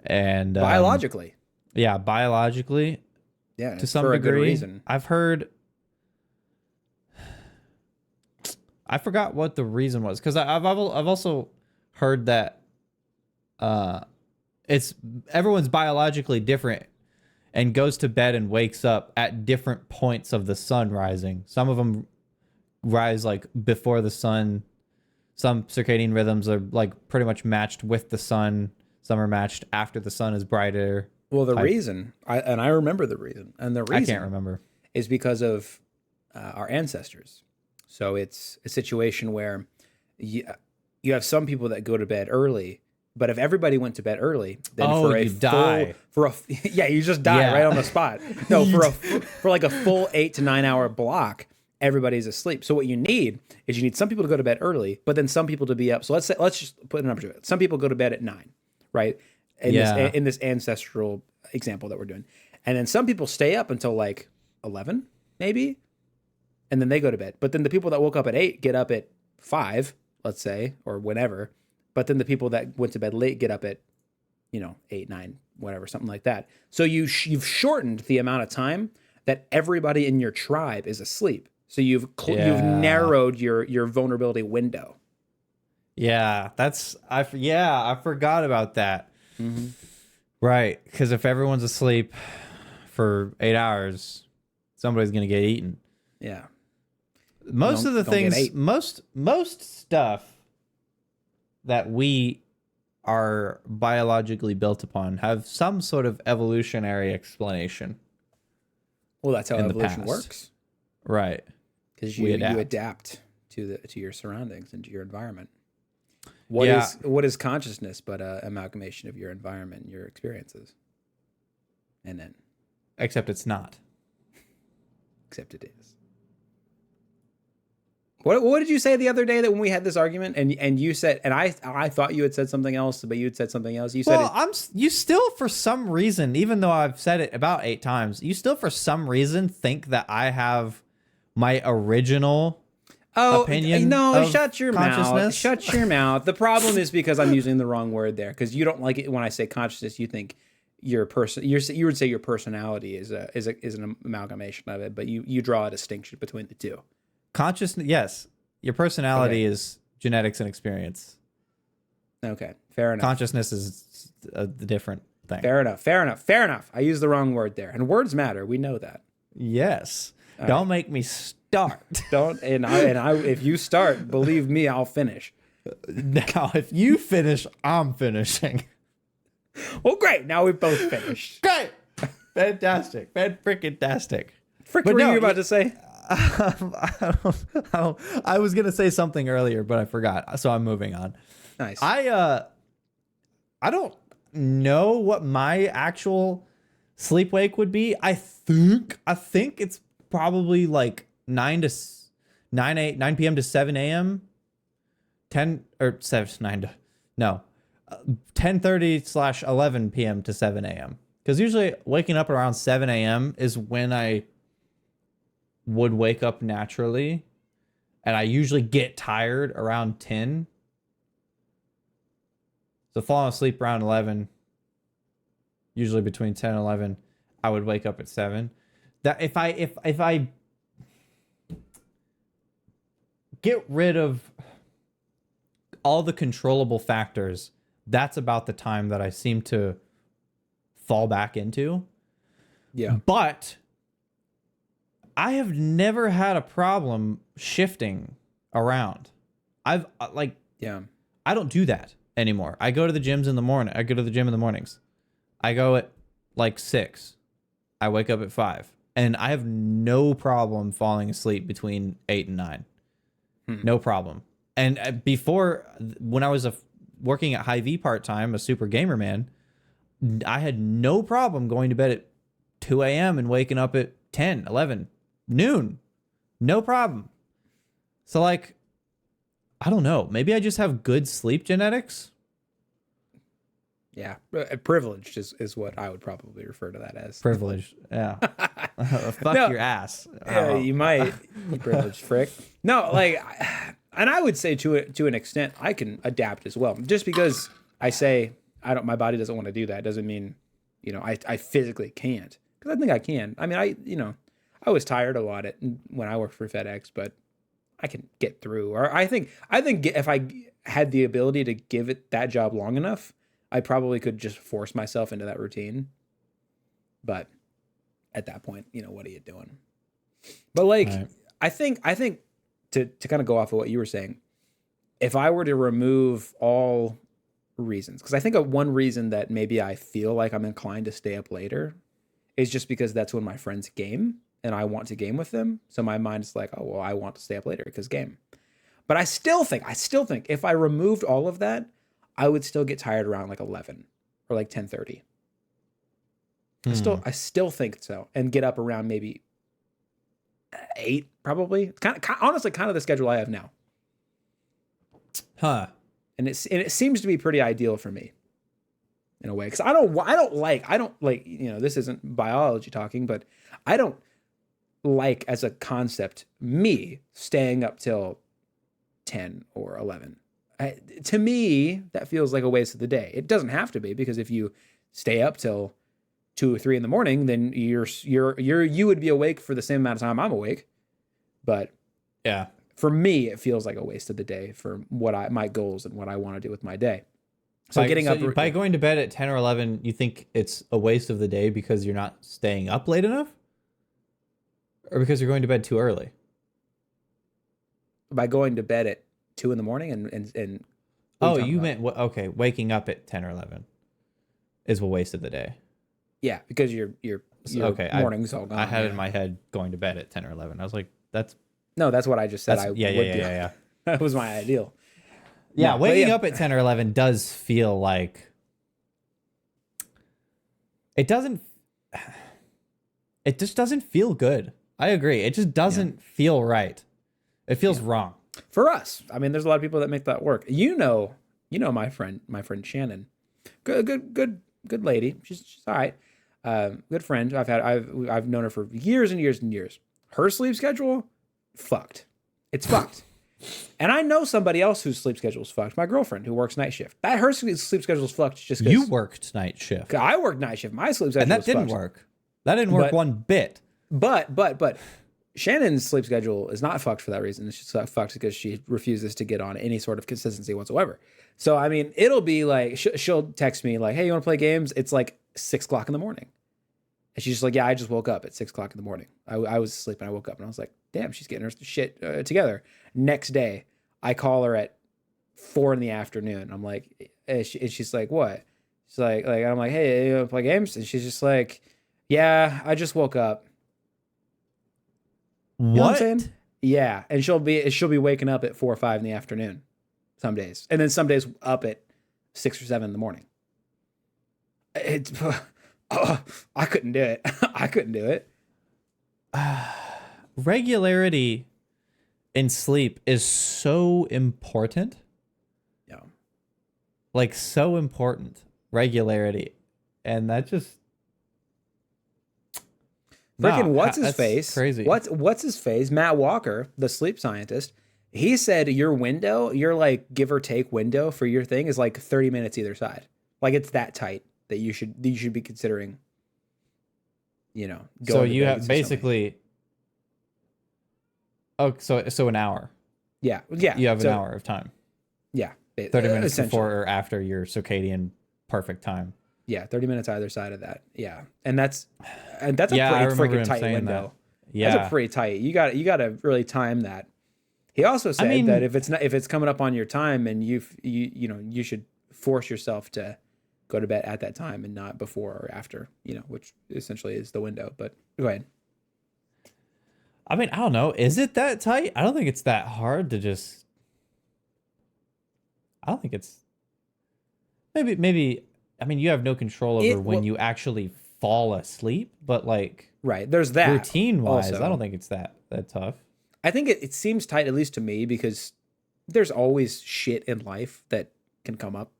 and Biologically. Biologically. Yeah, to some for degree. A good reason. I've heard. I forgot what the reason was, because I've also heard that it's everyone's biologically different and goes to bed and wakes up at different points of the sun rising. Some of them rise like before the sun. Some circadian rhythms are like pretty much matched with the sun. Some are matched after the sun is brighter. Well, the reason, I remember the reason, and the reason I can't remember, is because of our ancestors. So it's a situation where you have some people that go to bed early, but if everybody went to bed early, then you just die right on the spot. No, for like a full 8 to 9 hour block, everybody's asleep. So what you need is some people to go to bed early, but then some people to be up. So let's just put a number to it. Some people go to bed at 9, right? In this ancestral example that we're doing. And then some people stay up until like 11, maybe, and then they go to bed. But then the people that woke up at 8 get up at 5, let's say, or whenever. But then the people that went to bed late get up at, 8, 9, whatever, something like that. So you've shortened the amount of time that everybody in your tribe is asleep. So you've narrowed your vulnerability window. Yeah, I forgot about that. Mm-hmm. Right, because if everyone's asleep for 8 hours, somebody's gonna get eaten. Yeah. Most of the things, most stuff that we are biologically built upon have some sort of evolutionary explanation. Well, that's how evolution works, right? Because you adapt to your surroundings and to your environment. What is consciousness but an amalgamation of your environment and your experiences? And then, except it's not. Except it is. What did you say the other day that when we had this argument and you said, and I thought you had said something else, but you had said something else. You said, you still for some reason, even though I've said it about 8 times, you still for some reason think that I have my original opinion. No, shut your mouth. Shut your mouth. The problem is because I'm using the wrong word there, because you don't like it when I say consciousness. You think your person, you would say your personality is an amalgamation of it, but you draw a distinction between the two. Consciousness, yes. Your personality is genetics and experience. Okay, fair enough. Consciousness is a different thing. Fair enough. I used the wrong word there, and words matter. We know that. Yes. Don't make me start. Don't. And I. If you start, believe me, I'll finish. Now, if you finish, I'm finishing. Well, great. Now we've both finished. Great. Fantastic. Fan-freaking-tastic. What were you about to say? I was gonna say something earlier, but I forgot, so I'm moving on. Nice. I don't know what my actual sleep wake would be. I think it's probably like 9 p.m. to 7 a.m. 10:30/11 p.m. to 7 a.m. Because usually waking up around 7 a.m. is when I would wake up naturally, and I usually get tired around 10. So falling asleep around 11, usually between 10 and 11, I would wake up at 7. That if I get rid of all the controllable factors, that's about the time that I seem to fall back into. Yeah. But I have never had a problem shifting around. I've Yeah. I don't do that anymore. I go to the gyms in the morning. I go to the gym in the mornings. I go at like 6. I wake up at 5. And I have no problem falling asleep between 8 and 9. No problem. And before, when I was working at Hy-Vee part-time, a super gamer man, I had no problem going to bed at 2 a.m. and waking up at 10, 11, noon. No problem. So, like, I don't know. Maybe I just have good sleep genetics. Yeah. Privileged is what I would probably refer to that as. Privileged. Yeah. Fuck No. your ass. Yeah, you might. You privileged frick. No, like, and I would say to an extent, I can adapt as well. Just because I say my body doesn't want to do that doesn't mean, I physically can't. Because I think I can. I mean, I was tired a lot when I worked for FedEx, but I can get through. Or I think if I had the ability to give it that job long enough, I probably could just force myself into that routine. But at that point, what are you doing? But like, right. I think to kind of go off of what you were saying, if I were to remove all reasons, because I think one reason that maybe I feel like I'm inclined to stay up later is just because that's when my friends game and I want to game with them. So my mind is like, oh, well, I want to stay up later because game. But I still think if I removed all of that, I would still get tired around like 11 or like 10:30. I still think so, and get up around maybe 8 probably. Honestly, kind of the schedule I have now. Huh. And it seems to be pretty ideal for me in a way, because I don't like this isn't biology talking, but I don't like as a concept me staying up till 10 or 11. To me, that feels like a waste of the day. It doesn't have to be, because if you stay up till 2 or 3 in the morning, then you would be awake for the same amount of time I'm awake. But yeah, for me, it feels like a waste of the day for my goals and what I want to do with my day. So by going to bed at 10 or 11, you think it's a waste of the day because you're not staying up late enough, or because you're going to bed too early? By going to bed at 2 in the morning and oh, you meant okay, waking up at 10 or 11 is a waste of the day. Yeah, because your okay, morning's all gone. I had in my head going to bed at 10 or 11. I was like, that's what I just said. Yeah. That was my ideal. Yeah, waking up at 10 or 11 does feel like it just doesn't feel good. I agree. It just doesn't feel right. It feels wrong. For us. I mean, there's a lot of people that make that work. You know my friend Shannon. Good lady. She's all right. Good friend. I've known her for years and years and years. Her sleep schedule, fucked. It's fucked. And I know somebody else whose sleep schedule is fucked. My girlfriend, who works night shift. Her sleep schedule is fucked just because you worked night shift. I worked night shift. My sleep schedule and that didn't work. That didn't work one bit. But Shannon's sleep schedule is not fucked for that reason. It's just fucked because she refuses to get on any sort of consistency whatsoever. So, I mean, it'll be like, she'll text me like, hey, you want to play games? It's like 6 o'clock in the morning. And she's just like, yeah, I just woke up at 6 o'clock in the morning. I was asleep and I woke up and I was like, damn, she's getting her shit together. Next day, I call her at 4 in the afternoon. I'm like, and she's like, what? She's like, I'm like, hey, you want to play games? And she's just like, yeah, I just woke up. What? You know what I'm saying? Yeah, and she'll be waking up at 4 or 5 in the afternoon, some days, and then some days up at 6 or 7 in the morning. It's I couldn't do it. I couldn't do it. Regularity in sleep is so important. Yeah, like so important. Regularity, and that just. Freaking what's his face? Crazy. What's his face? Matt Walker, the sleep scientist, he said your like give or take window for your thing is like 30 minutes either side. Like it's that tight that you should be considering. Going so you have basically. Oh, so an hour. Yeah. You have an hour of time. Yeah. 30 minutes before or after your circadian perfect time. Yeah, 30 minutes either side of that. Yeah. And that's and that's a Yeah, I pretty remember freaking him tight saying window. that. Yeah. That's a pretty tight. You got to really time that. He also said mean- that if it's coming up on your time and you should force yourself to go to bed at that time and not before or after, which essentially is the window. But go ahead. I mean, I don't know. Is it that tight? I don't think it's that hard to just. I don't think it's. Maybe. I mean, you have no control over when you actually fall asleep, but like. Right. There's that. Routine wise, also. I don't think it's that tough. I think it seems tight, at least to me, because there's always shit in life that can come up.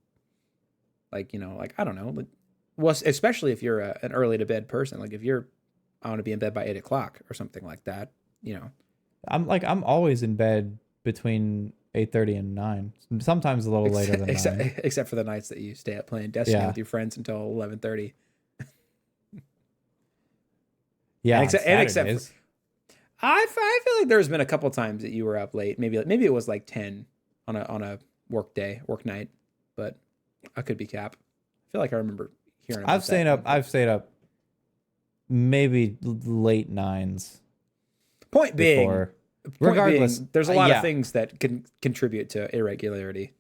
Like, I don't know. Well, especially if you're an early to bed person. Like if I want to be in bed by 8 o'clock or something like that, I'm always in bed between 8:30 and 9. Sometimes a little later than 9. Except for the nights that you stay up playing Destiny with your friends until 11:30. Yeah, and except for, I feel like there's been a couple times that you were up late. Maybe it was like 10 on a work night, but I could be cap. I feel like I remember hearing about I've stayed up maybe late 9s. Point being, regardless, there's a lot of things that can contribute to irregularity.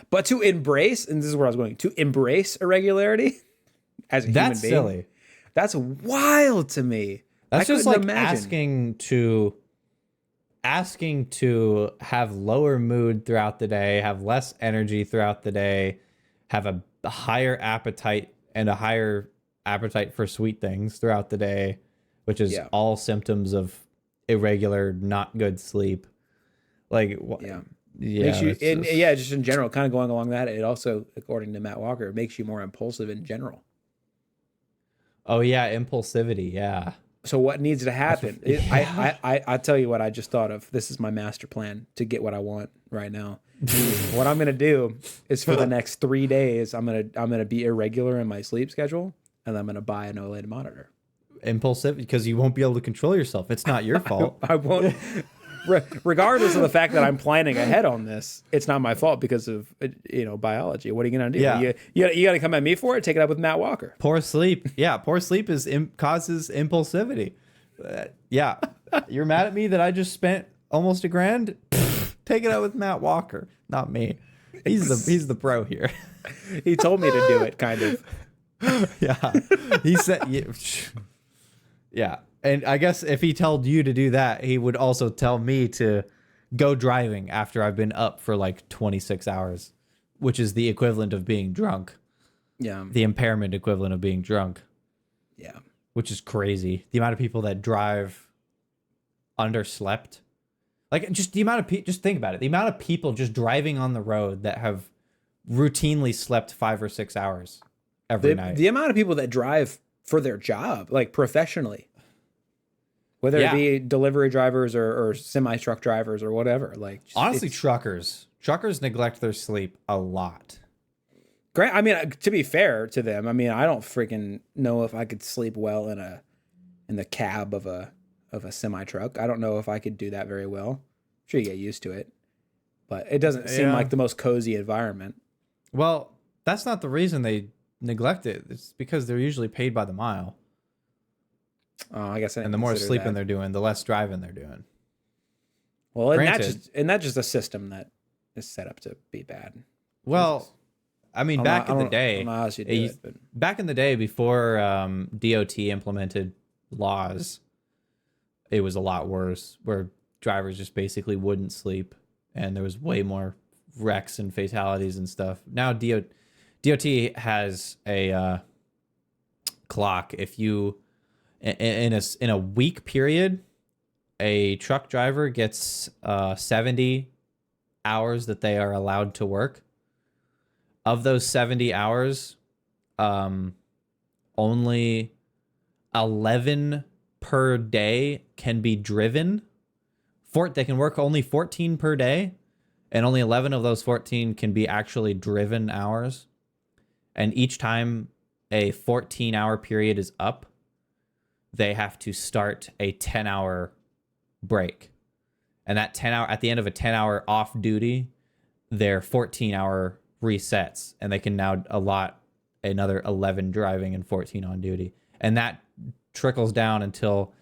But to embrace, and this is where I was going, to embrace irregularity as a human being. That's silly. That's wild to me. That's just like asking to have lower mood throughout the day, have less energy throughout the day, have a higher appetite and a higher appetite for sweet things throughout the day, which is all symptoms of irregular, not good sleep. Like, makes you, just in general, kind of going along that. It also, according to Matt Walker, makes you more impulsive in general. Oh yeah, impulsivity. Yeah. So what needs to happen? I tell you what I just thought of. This is my master plan to get what I want right now. What I'm gonna do is for the next 3 days, I'm gonna be irregular in my sleep schedule, and I'm gonna buy an OLED monitor. Impulsive because you won't be able to control yourself. It's not your fault. I won't. Regardless of the fact that I'm planning ahead on this, it's not my fault because of biology. What are you gonna do? Yeah. You gotta come at me for it. Take it up with Matt Walker. Poor sleep. Yeah, poor sleep causes impulsivity. Yeah, you're mad at me that I just spent almost $1,000. Take it out with Matt Walker, not me. He's the pro here. He told me to do it, kind of. Yeah, he said. Yeah. And I guess if he told you to do that, he would also tell me to go driving after I've been up for like 26 hours, which is the equivalent of being drunk. Yeah. The impairment equivalent of being drunk. Yeah. Which is crazy. The amount of people that drive underslept. Like just the amount of just think about it. The amount of people just driving on the road that have routinely slept 5 or 6 hours every night. The amount of people that drive for their job, like professionally. Whether it be delivery drivers or semi-truck drivers or whatever. Like honestly, truckers neglect their sleep a lot. Great. I mean, to be fair to them, I mean, I don't freaking know if I could sleep well in the cab of a semi-truck. I don't know if I could do that very well. I'm sure you get used to it, but it doesn't seem like the most cozy environment. Well, that's not the reason they neglect it. It's because they're usually paid by the mile. Oh, I guess. And the more sleeping they're doing, the less driving they're doing. Well, and that's just a system that is set up to be bad. Well, I mean, back in the day, back in the day before DOT implemented laws, it was a lot worse, where drivers just basically wouldn't sleep, and there was way more wrecks and fatalities and stuff. Now DOT has a clock. If you in a week period, a truck driver gets 70 hours that they are allowed to work. Of those 70 hours, only 11 per day can be driven. They can work only 14 per day, and only 11 of those 14 can be actually driven hours. And each time a 14-hour period is up, they have to start a 10-hour break. And that 10-hour, at the end of a 10-hour off duty, their 14-hour resets, and they can now allot another 11 driving and 14 on duty. And trickles down until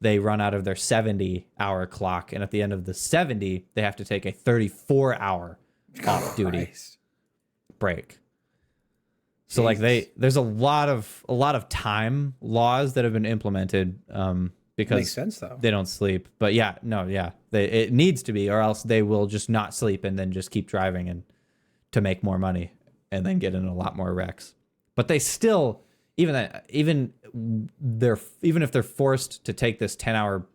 they run out of their 70-hour clock, and at the end of the 70, they have to take a 34-hour off-duty break. So like there's a lot of time laws that have been implemented because makes sense though. They don't sleep. But it needs to be, or else they will just not sleep and then just keep driving and to make more money and then get in a lot more wrecks. But they still, even if they're forced to take this 10-hour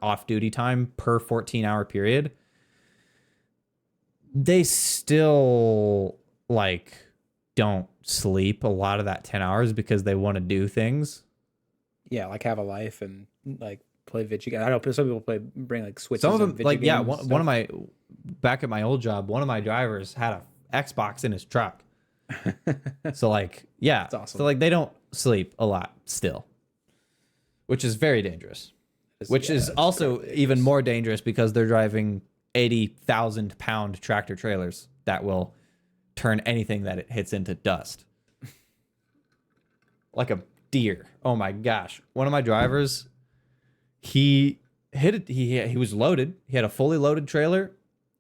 off duty time per 14-hour period, they still like don't sleep a lot of that 10 hours because they want to do things. Yeah, like have a life and like play video games. I know some people bring like Switches. Some of them, video like, yeah, games one of my, back at my old job, one of my drivers had a Xbox in his truck. So like, yeah, that's awesome. So like they don't sleep a lot still, which is very dangerous. Which is also even more dangerous because they're driving 80,000-pound tractor trailers that will turn anything that it hits into dust. Like a deer. Oh my gosh. One of my drivers, he hit it. He was loaded. He had a fully loaded trailer.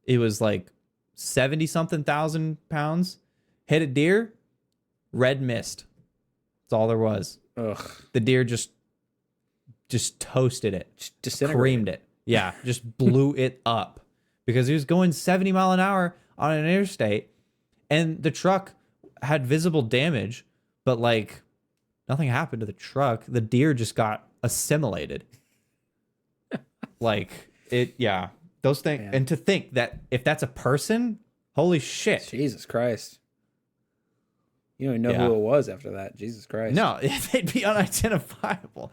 It was like 70-something thousand pounds. Hit a deer. Red mist. That's all there was. Ugh. The deer just toasted it. Creamed it. Yeah, just blew it up because he was going 70 mile an hour on an interstate, and the truck had visible damage, but like nothing happened to the truck. The deer just got assimilated. Like it, yeah. Those things, man. And to think that if that's a person, holy shit. Jesus Christ. You don't even know who it was after that. Jesus Christ. No, they'd be unidentifiable.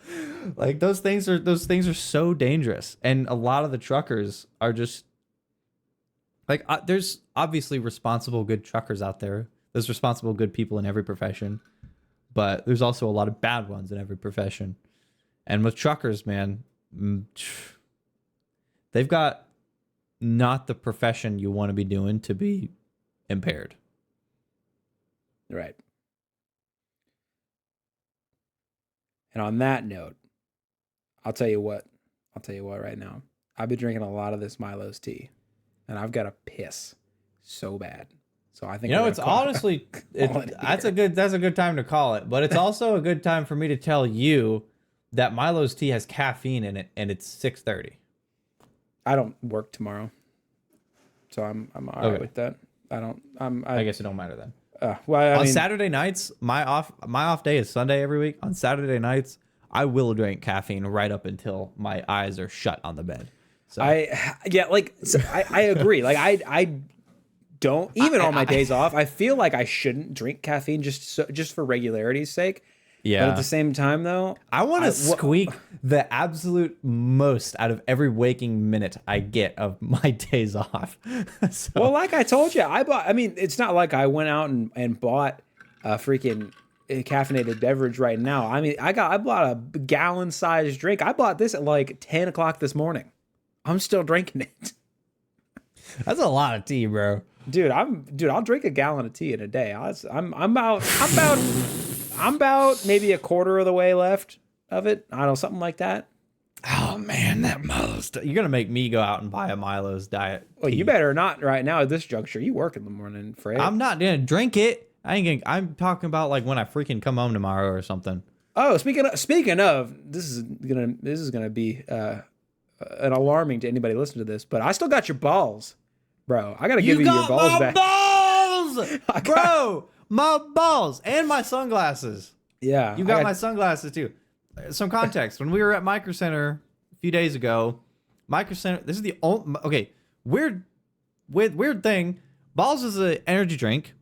Like those things are so dangerous. And a lot of the truckers are just like, there's obviously responsible, good truckers out there. There's responsible, good people in every profession, but there's also a lot of bad ones in every profession. And with truckers, man, they've got not the profession you want to be doing to be impaired. Right. And on that note, I'll tell you what right now. I've been drinking a lot of this Milo's tea, and I've got to piss so bad. So I think it's honestly that's a good time to call it, but it's also a good time for me to tell you that Milo's tea has caffeine in it, and it's 6:30. I don't work tomorrow, so I'm all right with that. I guess it don't matter then. Well, on Saturday nights, my off day is Sunday every week. On Saturday nights, I will drink caffeine right up until my eyes are shut on the bed. So I agree. Like I don't even on my days off. I feel like I shouldn't drink caffeine just for regularity's sake. Yeah. But at the same time, though, I want to squeak the absolute most out of every waking minute I get of my days off. So. Well, like I told you, I mean, it's not like I went out and bought a freaking caffeinated beverage right now. I mean, I bought a gallon-sized drink. I bought this at like 10 o'clock this morning. I'm still drinking it. That's a lot of tea, bro. Dude, I'll drink a gallon of tea in a day. I'm about maybe a quarter of the way left of it. I don't know, something like that. Oh man, that Milo's. You're gonna make me go out and buy a Milo's diet. Well, you better not right now at this juncture. You work in the morning, Fred. I'm not gonna drink it. I'm talking about like when I freaking come home tomorrow or something. Oh, speaking of, this is gonna be an alarming to anybody listening to this, but I still got your balls, bro. I gotta give you your balls back. Bro. My balls and my sunglasses. Yeah. You got my sunglasses too. Some context. When we were at Micro Center a few days ago, Micro Center, this is the only, okay, weird thing. Balls is an energy drink.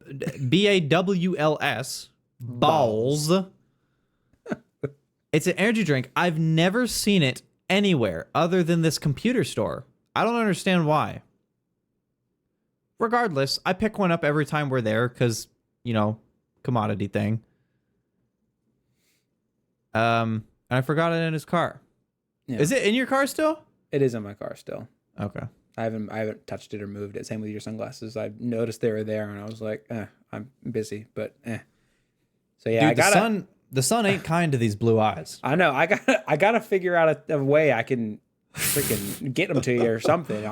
BAWLS. Balls. It's an energy drink. I've never seen it anywhere other than this computer store. I don't understand why. Regardless, I pick one up every time we're there because, commodity thing. And I forgot it in his car. Yeah. Is it in your car still? It is in my car still. Okay. I haven't touched it or moved it. Same with your sunglasses. I noticed they were there and I was like, I'm busy, but So yeah, Dude, I gotta. the sun ain't kind to these blue eyes. I know. I gotta figure out a way I can freaking get them to you or something.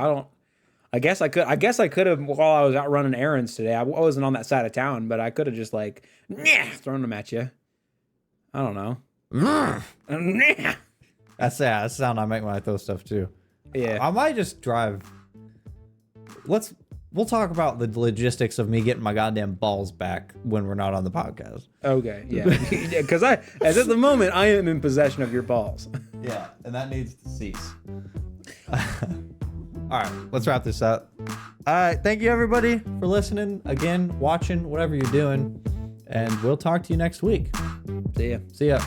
I guess I could. I guess I could have while I was out running errands today. I wasn't on that side of town, but I could have just like thrown them at you. I don't know. That's the sound I make when I throw stuff too. Yeah. I might just drive. We'll talk about the logistics of me getting my goddamn balls back when we're not on the podcast. Okay. Yeah. Because as at the moment, I am in possession of your balls. Yeah, and that needs to cease. All right, let's wrap this up. All right, thank you everybody for listening, again, watching, whatever you're doing, and we'll talk to you next week. See ya. See ya.